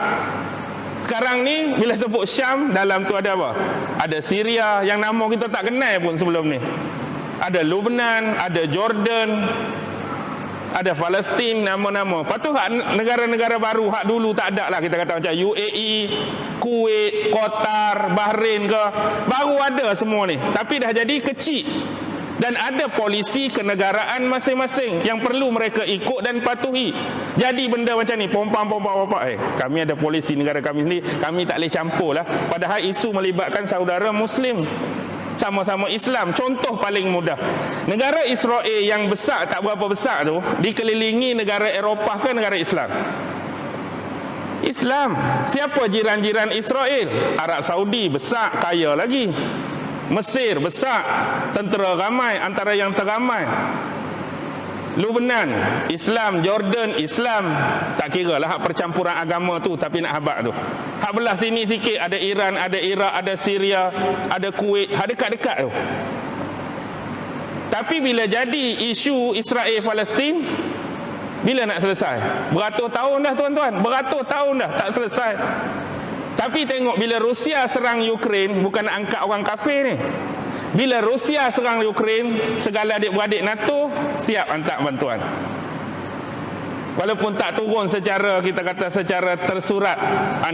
Sekarang ni bila sebut Syam, dalam tu ada apa? Ada Syria yang nama kita tak kenal pun sebelum ni. Ada Lebanon, ada Jordan, ada Palestin, nama-nama. Lepas tu negara-negara baru, hak dulu tak ada lah, kita kata macam UAE, Kuwait, Qatar, Bahrain ke, baru ada semua ni. Tapi dah jadi kecil. Dan ada polisi kenegaraan masing-masing yang perlu mereka ikut dan patuhi. Jadi benda macam ni, pompa-pompa, kami ada polisi negara kami sendiri, kami tak boleh campur lah. Padahal isu melibatkan saudara Muslim, sama-sama Islam. Contoh paling mudah, negara Israel yang besar, tak berapa besar tu, dikelilingi negara Eropah ke negara Islam? Islam. Siapa jiran-jiran Israel? Arab Saudi, besar, kaya lagi. Mesir, besar, tentera ramai, antara yang teramai. Lebanon, Islam. Jordan, Islam. Tak kira lah hak percampuran agama tu, tapi nak habaq tu. Hak belah sini sikit, ada Iran, ada Iraq, ada Syria, ada Kuwait, hak dekat-dekat tu. Tapi bila jadi isu Israel Palestin, bila nak selesai? Beratus tahun dah tuan-tuan, beratus tahun dah tak selesai. Tapi tengok bila Rusia serang Ukraine, bukan nak angkat orang kafir ni. Bila Rusia serang Ukraine, segala adik-beradik NATO siap hantar bantuan. Walaupun tak turun secara, kita kata secara tersurat.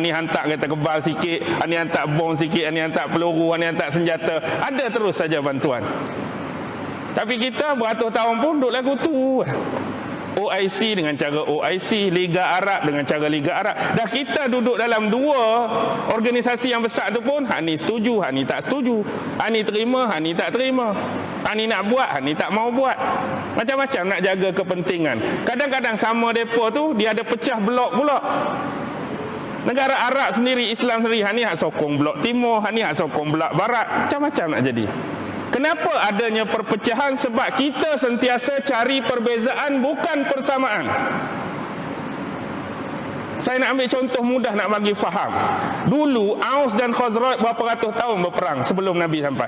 Ni hantar kereta kebal sikit, ni hantar bom sikit, ni hantar peluru, ni hantar senjata. Ada terus saja bantuan. Tapi kita beratus tahun pun duduk lagu tu. OIC dengan cara OIC, Liga Arab dengan cara Liga Arab. Dah kita duduk dalam dua organisasi yang besar tu pun, hak ni setuju, hak ni tak setuju. Hak ni terima, hak ni tak terima. Hak ni nak buat, hak ni tak mau buat. Macam-macam nak jaga kepentingan. Kadang-kadang sama depa tu dia ada pecah blok pula. Negara Arab sendiri, Islam sendiri, hak ni hak sokong blok timur, hak ni hak sokong blok barat. Macam-macam nak jadi. Kenapa adanya perpecahan? Sebab kita sentiasa cari perbezaan, bukan persamaan. Saya nak ambil contoh mudah nak bagi faham. Dulu Aus dan Khazraj berapa ratus tahun berperang sebelum Nabi sampai.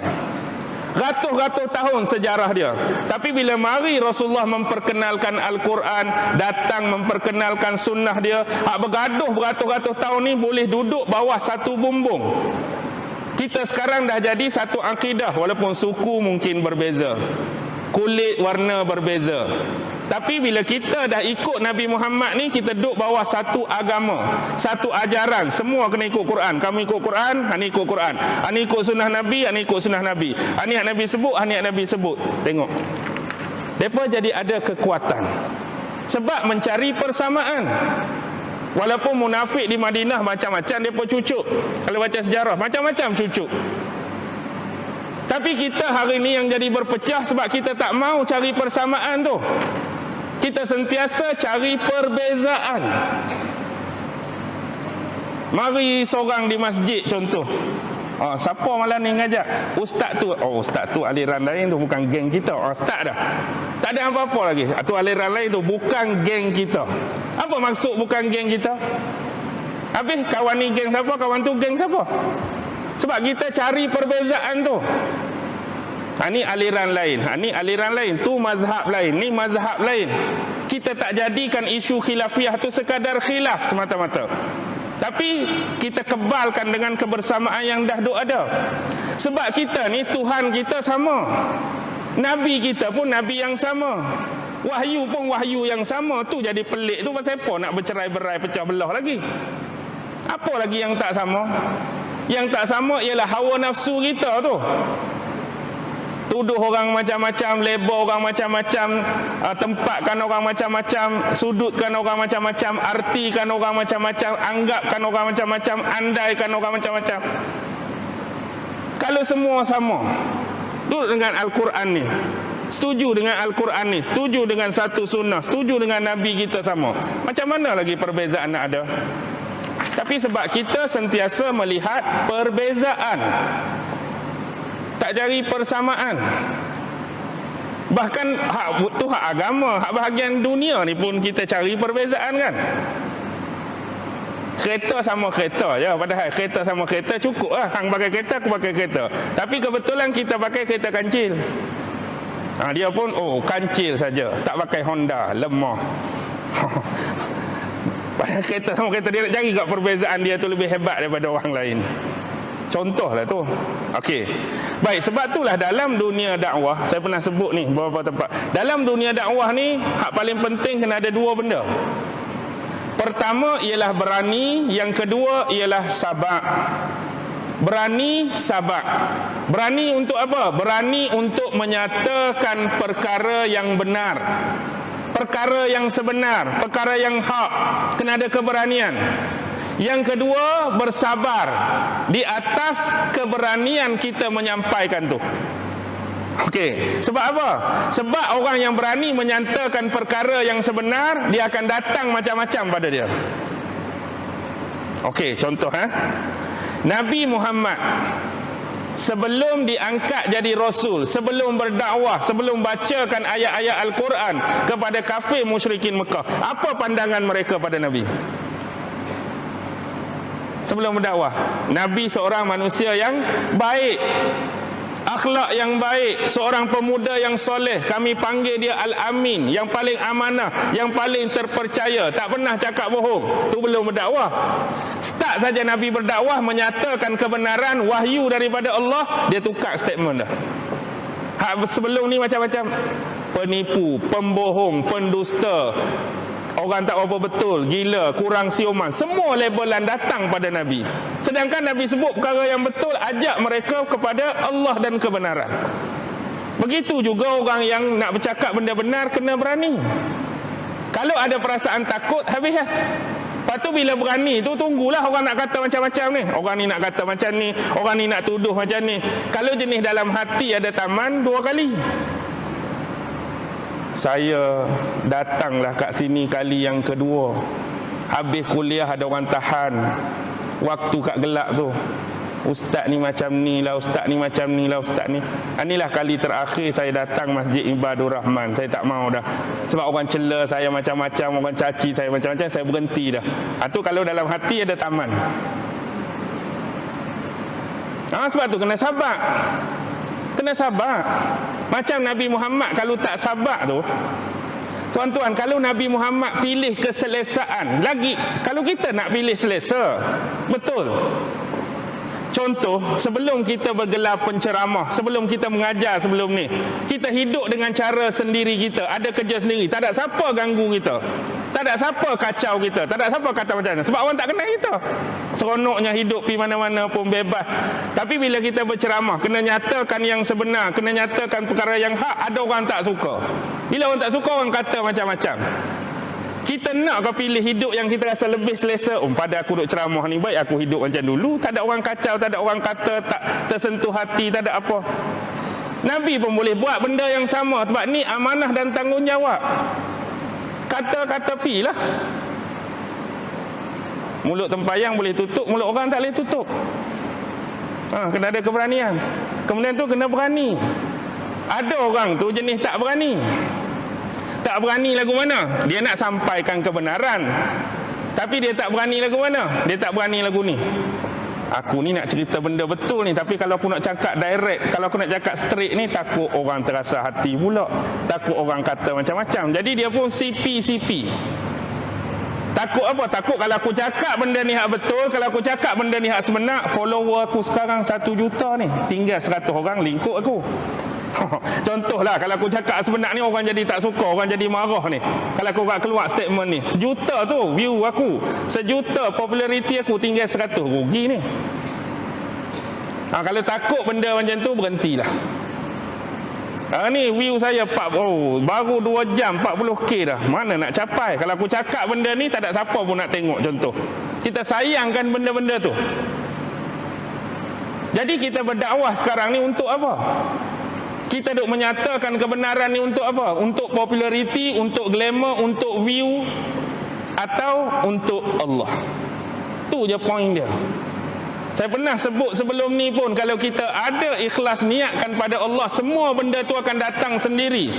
Ratus-ratus tahun sejarah dia. Tapi bila mari Rasulullah memperkenalkan Al-Quran, datang memperkenalkan sunnah dia, hak bergaduh beratus-ratus tahun ni boleh duduk bawah satu bumbung. Kita sekarang dah jadi satu akidah, walaupun suku mungkin berbeza, kulit warna berbeza. Tapi bila kita dah ikut Nabi Muhammad ni, kita duduk bawah satu agama, satu ajaran. Semua kena ikut Quran. Kamu ikut Quran, ani ikut Quran. Ani ikut sunnah Nabi, ani ikut sunnah Nabi. Ani yang Nabi sebut, ani yang Nabi sebut. Tengok. Mereka jadi ada kekuatan. Sebab mencari persamaan. Walaupun munafik di Madinah macam-macam mereka cucuk. Kalau baca sejarah, macam-macam cucuk. Tapi kita hari ni yang jadi berpecah sebab kita tak mau cari persamaan tu. Kita sentiasa cari perbezaan. Mari seorang di masjid contoh. Siapa malam ni ngajak? Ustaz tu. Ustaz tu aliran lain tu, bukan geng kita. Ustaz dah. Tak ada apa-apa lagi. Tu aliran lain tu, bukan geng kita. Apa maksud bukan geng kita? Habis kawan ni geng siapa, kawan tu geng siapa? Sebab kita cari perbezaan tu. Ni aliran lain, ni aliran lain, tu mazhab lain, ni mazhab lain. Kita tak jadikan isu khilafiyah tu sekadar khilaf semata-mata. Tapi kita kebalkan dengan kebersamaan yang dah duk ada. Sebab kita ni Tuhan kita sama. Nabi kita pun Nabi yang sama. Wahyu pun wahyu yang sama. Tu jadi pelik tu, pasal apa nak bercerai-berai, pecah belah lagi? Apa lagi yang tak sama? Yang tak sama ialah hawa nafsu kita tu. Tuduh orang macam-macam, label orang macam-macam, tempatkan orang macam-macam, sudutkan orang macam-macam, artikan orang macam-macam, anggapkan orang macam-macam, andaikan orang macam-macam. Kalau semua sama, duduk dengan Al-Quran ni, setuju dengan Al-Quran ni, setuju dengan satu sunnah, setuju dengan Nabi kita sama, macam mana lagi perbezaan nak ada? Tapi sebab kita sentiasa melihat perbezaan, tak cari persamaan. Bahkan hak agama, hak bahagian dunia ni pun kita cari perbezaan kan. Kereta sama kereta je, padahal kereta sama kereta cukup lah. Hang pakai kereta, aku pakai kereta. Tapi kebetulan kita pakai kereta kancil. Dia pun kancil saja, tak pakai Honda, lemah. Padahal kereta sama kereta, dia nak cari kat perbezaan dia tu lebih hebat daripada orang lain. Contohlah tu. Okey. Baik, sebab itulah dalam dunia dakwah, saya pernah sebut ni beberapa tempat. Dalam dunia dakwah ni, hak paling penting kena ada dua benda. Pertama ialah berani, yang kedua ialah sabar. Berani, sabar. Berani untuk apa? Berani untuk menyatakan perkara yang benar. Perkara yang sebenar, perkara yang hak. Kena ada keberanian. Yang kedua, bersabar di atas keberanian kita menyampaikan tu. Okey, sebab apa? Sebab orang yang berani menyatakan perkara yang sebenar, dia akan datang macam-macam pada dia. Okey, contoh Nabi Muhammad sebelum diangkat jadi Rasul, sebelum berdakwah, sebelum bacakan ayat-ayat Al-Quran kepada kafir musyrikin Mekah, apa pandangan mereka pada Nabi? Sebelum berdakwah, Nabi seorang manusia yang baik, akhlak yang baik, seorang pemuda yang soleh. Kami panggil dia Al-Amin, yang paling amanah, yang paling terpercaya, tak pernah cakap bohong. Tu belum berdakwah. Start saja Nabi berdakwah, menyatakan kebenaran wahyu daripada Allah, dia tukar statement dah. Sebelum ni macam-macam, penipu, pembohong, pendusta, orang tak apa betul, gila, kurang siuman, semua labelan datang pada Nabi. Sedangkan Nabi sebut perkara yang betul, ajak mereka kepada Allah dan kebenaran. Begitu juga orang yang nak bercakap benda benar kena berani. Kalau ada perasaan takut, habis lah. Lepas tu bila berani tu, tunggulah orang nak kata macam-macam ni. Orang ni nak kata macam ni, orang ni nak tuduh macam ni. Kalau jenis dalam hati ada taman, 2 kali. Saya datanglah kat sini kali yang kedua. Habis kuliah ada orang tahan. Waktu kat gelap tu, ustaz ni macam ni lah, ustaz ni macam ni lah, ustaz ni. Inilah kali terakhir saya datang Masjid Ibadur Rahman. Saya tak mau dah. Sebab orang cela saya macam-macam, orang caci saya macam-macam, saya berhenti dah. Itu kalau dalam hati ada taman. Sebab tu kena sabar. Kena sabar. Macam Nabi Muhammad kalau tak sabar tu, tuan-tuan, kalau Nabi Muhammad pilih keselesaan, lagi kalau kita nak pilih selesa, betul. Contoh, sebelum kita bergelar penceramah, sebelum kita mengajar sebelum ni, kita hidup dengan cara sendiri kita, ada kerja sendiri, tak ada siapa ganggu kita, tak ada siapa kacau kita, tak ada siapa kata macam mana, sebab orang tak kenal kita. Seronoknya hidup pergi mana-mana pun bebas. Tapi bila kita berceramah, kena nyatakan yang sebenar, kena nyatakan perkara yang hak, ada orang tak suka. Bila orang tak suka, orang kata macam-macam. Kita nak ke pilih hidup yang kita rasa lebih selesa? Pada aku duduk ceramah ni, baik aku hidup macam dulu. Tak ada orang kacau, tak ada orang kata, tak tersentuh hati, tak ada apa. Nabi pun boleh buat benda yang sama. Sebab ni amanah dan tanggungjawab. Kata-kata pi lah. Mulut tempayang boleh tutup, mulut orang tak boleh tutup. Kena ada keberanian. Kemudian tu kena berani. Ada orang tu jenis tak berani. Tak berani lagu mana? Dia nak sampaikan kebenaran, tapi dia tak berani lagu mana? Dia tak berani lagu ni. Aku ni nak cerita benda betul ni, tapi kalau aku nak cakap direct, kalau aku nak cakap straight ni, takut orang terasa hati pula, takut orang kata macam-macam. Jadi dia pun CP. Takut apa? Takut kalau aku cakap benda ni hak betul, kalau aku cakap benda ni hak sebenar, follower aku sekarang 1 juta ni, tinggal 100 orang lingkup aku. Contohlah, kalau aku cakap sebenar ni, orang jadi tak suka, orang jadi marah ni. Kalau aku keluar statement ni, 1 juta tu view aku, 1 juta populariti aku, tinggal 100, rugi ni. Kalau takut benda macam tu, berhentilah. Ni view saya baru 2 jam 40k dah. Mana nak capai? Kalau aku cakap benda ni, tak ada siapa pun nak tengok. Contoh, kita sayangkan benda-benda tu. Jadi kita berdakwah sekarang ni untuk apa? Kita duk menyatakan kebenaran ni untuk apa? Untuk populariti, untuk glamour, untuk view, atau untuk Allah? Tu je point dia. Saya pernah sebut sebelum ni pun, kalau kita ada ikhlas niatkan pada Allah, semua benda tu akan datang sendiri.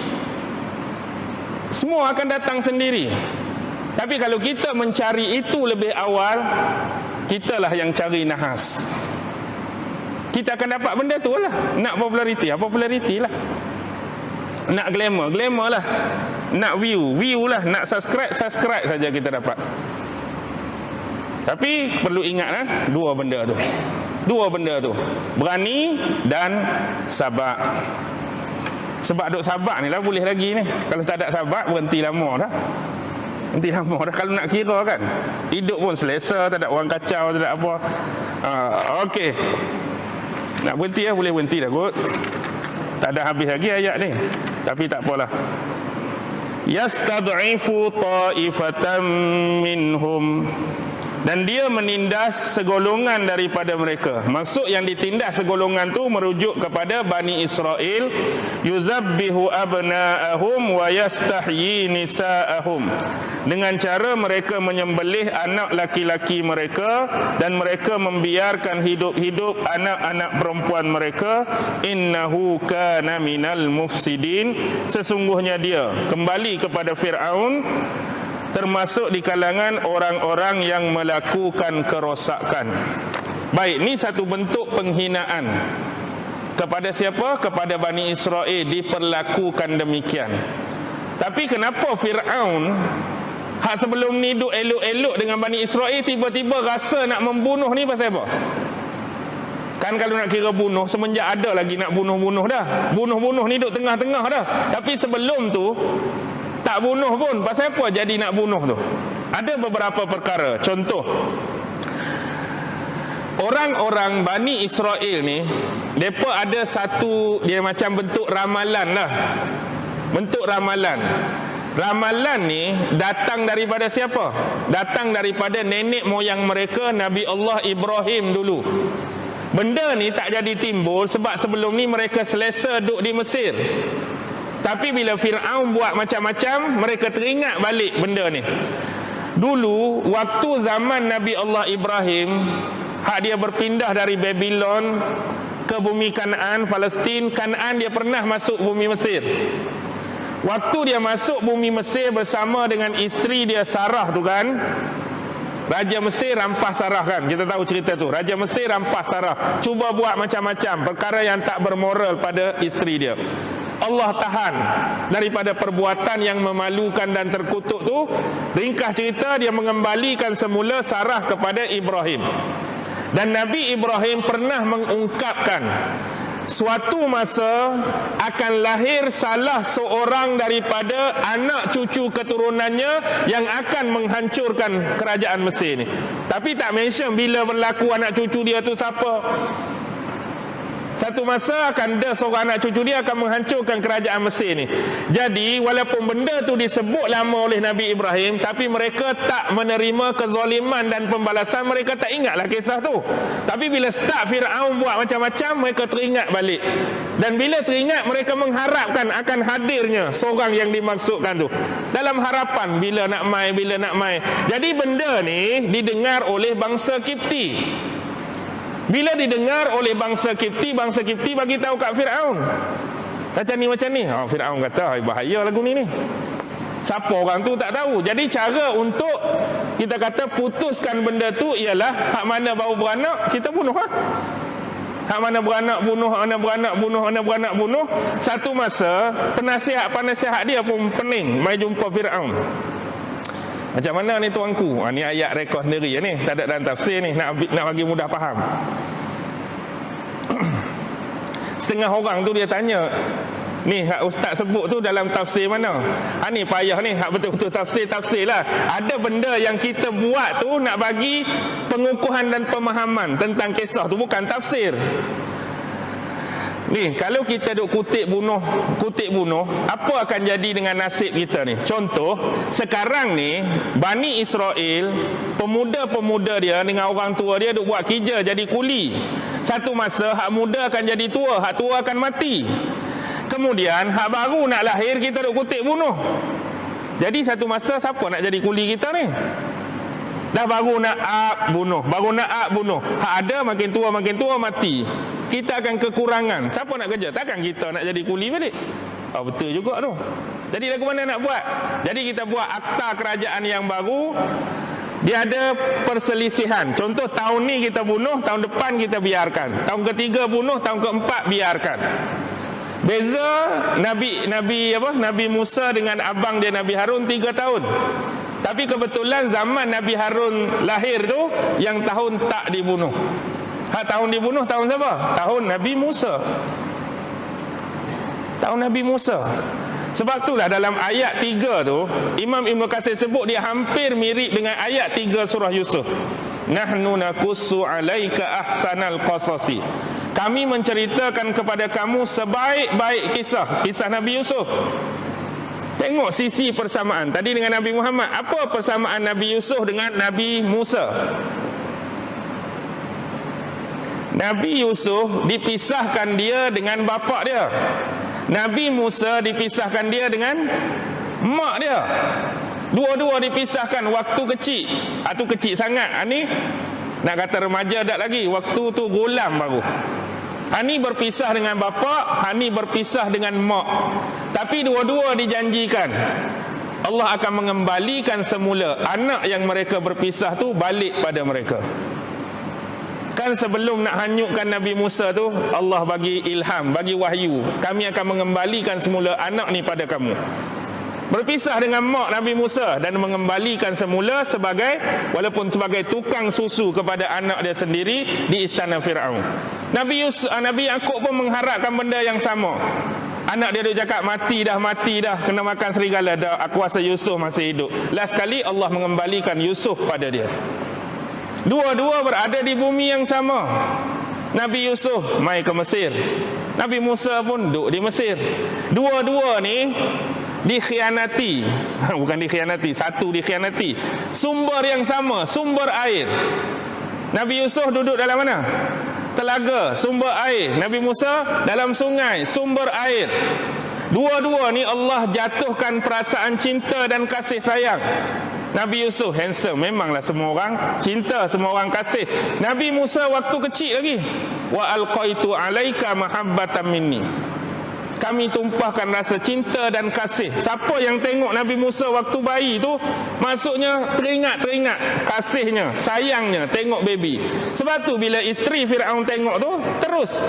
Semua akan datang sendiri. Tapi kalau kita mencari itu lebih awal, kitalah yang cari nahas. Kita akan dapat benda tu lah. Nak populariti, populariti lah. Nak glamour lah. Nak view lah. Nak subscribe saja kita dapat. Tapi perlu ingat lah, 2 benda tu. 2 benda tu. Berani dan sabar. Sebab duk sabar ni lah boleh lagi ni. Kalau tak ada sabar, berhenti lama dah. Kalau nak kira kan, hidup pun selesa, tak ada orang kacau, tak ada apa. Okey. Nak berhenti lah, boleh berhenti dah kot. Tak ada habis lagi ayat ni, tapi tak apalah. Yastad'ifu ta'ifatan minhum, dan dia menindas segolongan daripada mereka. Maksud yang ditindas segolongan tu merujuk kepada Bani Israel. Yuzabbihu abna'ahum wa yastahyi nisa'ahum, dengan cara mereka menyembelih anak laki-laki mereka dan mereka membiarkan hidup-hidup anak-anak perempuan mereka. Innahu kana minal mufsidin, sesungguhnya dia, kembali kepada Fir'aun, termasuk di kalangan orang-orang yang melakukan kerosakan. Baik, ni satu bentuk penghinaan. Kepada siapa? Kepada Bani Israel diperlakukan demikian. Tapi kenapa Fir'aun hak sebelum ni duk elok-elok dengan Bani Israel, tiba-tiba rasa nak membunuh ni pasal apa? Kan kalau nak kira bunuh, semenjak ada lagi nak bunuh-bunuh dah. Bunuh-bunuh ni duk tengah-tengah dah. Tapi sebelum tu tak bunuh pun. Pasal apa jadi nak bunuh tu? Ada beberapa perkara. Contoh, orang-orang Bani Israel ni, mereka ada satu, dia macam bentuk ramalan lah. Bentuk ramalan. Ramalan ni datang daripada siapa? Datang daripada nenek moyang mereka, Nabi Allah Ibrahim dulu. Benda ni tak jadi timbul sebab sebelum ni mereka selesa duduk di Mesir. Tapi bila Fir'aun buat macam-macam, mereka teringat balik benda ni. Dulu waktu zaman Nabi Allah Ibrahim, hak dia berpindah dari Babylon ke bumi Kanaan, Palestin. Kanaan dia pernah masuk bumi Mesir. Waktu dia masuk bumi Mesir bersama dengan isteri dia Sarah tu kan, Raja Mesir rampas Sarah kan, kita tahu cerita tu. Raja Mesir rampas Sarah, cuba buat macam-macam perkara yang tak bermoral pada isteri dia. Allah tahan daripada perbuatan yang memalukan dan terkutuk tu. Ringkas cerita, dia mengembalikan semula Sarah kepada Ibrahim. Dan Nabi Ibrahim pernah mengungkapkan, suatu masa akan lahir salah seorang daripada anak cucu keturunannya yang akan menghancurkan kerajaan Mesir ni. Tapi tak mention bila berlaku anak cucu dia tu siapa. Satu masa akan ada seorang anak cucu dia akan menghancurkan kerajaan Mesir ni. Jadi walaupun benda tu disebut lama oleh Nabi Ibrahim, tapi mereka tak menerima kezaliman dan pembalasan. Mereka tak ingatlah kisah tu. Tapi bila start Fir'aun buat macam-macam, mereka teringat balik. Dan bila teringat, mereka mengharapkan akan hadirnya seorang yang dimaksudkan tu, dalam harapan bila nak mai. Jadi benda ni didengar oleh bangsa Kipti. Bila didengar oleh bangsa Kipti bagi tahu kat Fir'aun. Macam ni. Fir'aun kata, bahaya lagu ni. Siapa orang tu tak tahu. Jadi cara untuk kita kata putuskan benda tu ialah hak mana baru beranak, kita bunuh. Hak mana beranak bunuh. Satu masa penasihat dia pun pening mai jumpa Fir'aun. Macam mana ni tuanku? Ni ayat rekod sendiri ni, tak ada dalam tafsir ni, nak bagi mudah faham. Setengah orang tu dia tanya, ni hak ustaz sebut tu dalam tafsir mana? Ni payah ni, hak betul-betul tafsir lah. Ada benda yang kita buat tu nak bagi pengukuhan dan pemahaman tentang kisah tu, bukan tafsir. Ni kalau kita duk kutip bunuh, apa akan jadi dengan nasib kita ni? Contoh, sekarang ni Bani Israel, pemuda-pemuda dia dengan orang tua dia duk buat kerja jadi kuli. Satu masa hak muda akan jadi tua, hak tua akan mati. Kemudian hak baru nak lahir, kita duk kutip bunuh. Jadi satu masa siapa nak jadi kuli kita ni? Dah baru nak bunuh. Hak ada makin tua mati. Kita akan kekurangan. Siapa nak kerja? Takkan kita nak jadi kuli balik. Betul juga tu. Jadi lagu mana nak buat? Jadi kita buat akta kerajaan yang baru. Dia ada perselisihan. Contoh tahun ni kita bunuh, tahun depan kita biarkan. Tahun ketiga bunuh, tahun keempat biarkan. Beza Nabi Musa dengan abang dia Nabi Harun 3 tahun. Tapi kebetulan zaman Nabi Harun lahir tu, yang tahun tak dibunuh. Hak tahun dibunuh tahun siapa? Tahun Nabi Musa. Tahun Nabi Musa. Sebab itulah dalam ayat 3 tu, Imam Ibn Katsir sebut dia hampir mirip dengan ayat 3 surah Yusuf. Nahnu nakussu alaika ahsanal qasasi. Kami menceritakan kepada kamu sebaik-baik kisah Nabi Yusuf. Tengok sisi persamaan. Tadi dengan Nabi Muhammad, apa persamaan Nabi Yusuf dengan Nabi Musa? Nabi Yusuf dipisahkan dia dengan bapa dia. Nabi Musa dipisahkan dia dengan mak dia. Dua-dua dipisahkan waktu kecil. Itu kecil sangat. Ini nak kata remaja tak lagi. Waktu tu gulam baru. Hani berpisah dengan bapa, Hani berpisah dengan mak. Tapi dua-dua dijanjikan Allah akan mengembalikan semula anak yang mereka berpisah tu balik pada mereka. Kan sebelum nak hanyutkan Nabi Musa tu, Allah bagi ilham, bagi wahyu, kami akan mengembalikan semula anak ni pada kamu. Berpisah dengan mak Nabi Musa dan mengembalikan semula walaupun sebagai tukang susu kepada anak dia sendiri di istana Fir'aun. Nabi Yaqub pun mengharapkan benda yang sama. Anak dia cakap mati dah, kena makan serigala dah, aku rasa Yusuf masih hidup. Last kali Allah mengembalikan Yusuf pada dia. Dua-dua berada di bumi yang sama. Nabi Yusuf mai ke Mesir, Nabi Musa pun duduk di Mesir. Dua-dua ni dikhianati. Bukan dikhianati, satu dikhianati. Sumber yang sama, sumber air. Nabi Yusuf duduk dalam mana? Telaga, sumber air. Nabi Musa dalam sungai, sumber air. Dua-dua ni Allah jatuhkan perasaan cinta dan kasih sayang. Nabi Yusuf handsome, memanglah semua orang cinta, semua orang kasih. Nabi Musa waktu kecil lagi, wa alqaitu alaika mahabbatan minni, kami tumpahkan rasa cinta dan kasih. Siapa yang tengok Nabi Musa waktu bayi tu, maksudnya teringat kasihnya, sayangnya tengok baby. Sebab tu bila isteri Firaun tengok tu, terus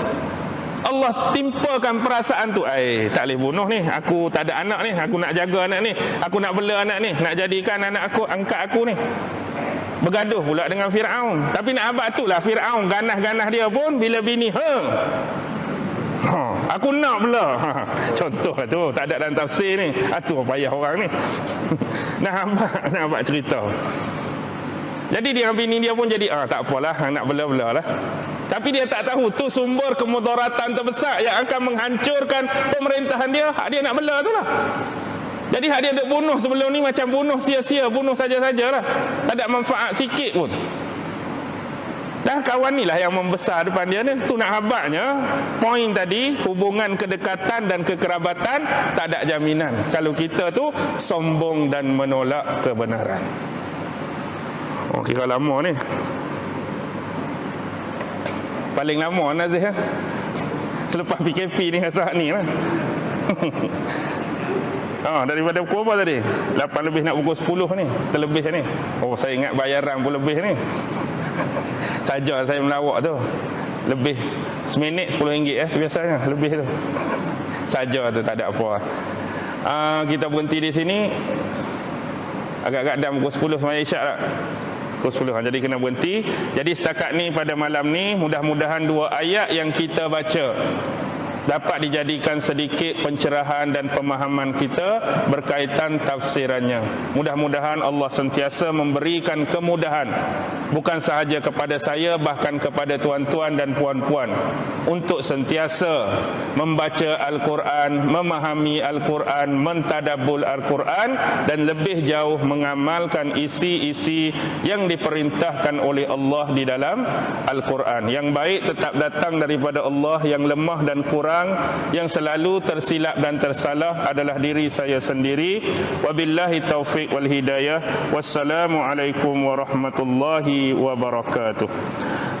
Allah timpakan perasaan tu, tak boleh bunuh ni, aku tak ada anak ni, aku nak jaga anak ni, aku nak bela anak ni, nak jadikan anak aku, angkat aku ni. Bergaduh pula dengan Firaun. Tapi nak abad tu lah Firaun, ganas-ganas dia pun bila bini aku nak bela. Contoh lah tu, tak ada dalam tafsir ni. Tu payah orang ni. Nak abad cerita. Jadi dia bini dia pun jadi tak apalah, nak bela-bela lah. Tapi dia tak tahu tu sumber kemudaratan terbesar yang akan menghancurkan pemerintahan dia. Hak dia nak bela tu lah. Jadi hak dia duk bunuh sebelum ni macam bunuh sia-sia, bunuh saja-sajalah. Tak ada manfaat sikit pun. Dah kawan ni lah yang membesar depan dia ni. Tu nak habaknya poin tadi, hubungan kedekatan dan kekerabatan tak ada jaminan kalau kita tu sombong dan menolak kebenaran. Kira lama ni. Paling lama Nazih ya? Selepas PKP ni saat ni lah. Daripada pukul apa tadi? 8 lebih nak pukul 10 ni. Terlebih ni. Saya ingat bayaran pun lebih ni. Saja saya melawak tu. Lebih seminit RM10 sebiasanya. Lebih tu. Saja tu tak ada apa. Kita berhenti di sini. Agak-agak dah pukul 10 semaya isyak tak? Pukul 10, jadi kena berhenti. Jadi setakat ni pada malam ni, mudah-mudahan 2 ayat yang kita baca dapat dijadikan sedikit pencerahan dan pemahaman kita berkaitan tafsirannya. Mudah-mudahan Allah sentiasa memberikan kemudahan bukan sahaja kepada saya, bahkan kepada tuan-tuan dan puan-puan untuk sentiasa membaca Al-Quran, memahami Al-Quran, mentadabbur Al-Quran, dan lebih jauh mengamalkan isi-isi yang diperintahkan oleh Allah di dalam Al-Quran. Yang baik tetap datang daripada Allah, yang lemah dan kurang, yang selalu tersilap dan tersalah adalah diri saya sendiri. Wabillahi taufiq wal hidayah. Wassalamualaikum warahmatullahi wabarakatuh.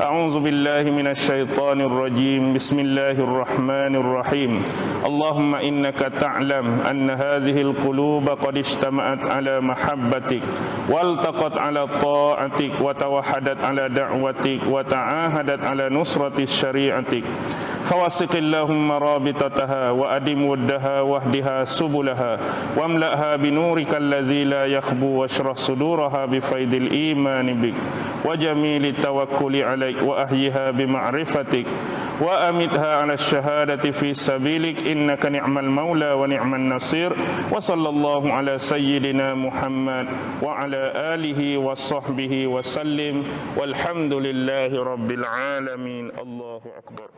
A'udzu billahi minasyaitonir rajim. Bismillahirrahmanirrahim. Allahumma innaka ta'lam anna hadhihi al-quluba qad ijtama'at ala mahabbatik waltaqat ala ta'atik wa tawahhadat ala da'watik wa ta'ahadat ala nusrati syari'atik. فواسق اللهم رابطتها وأدم ودها واهدها سبلها واملأها بنورك الذي لا يخبو واشرح صدورها بفيض الإيمان بك وجميل التوكل عليك وأحيها بمعرفتك وأمتها على الشهادة في سبيلك إنك نعم المولى ونعم النصير. وصلى الله على سيدنا محمد وعلى آله وصحبه وسلم والحمد لله رب العالمين. الله أكبر.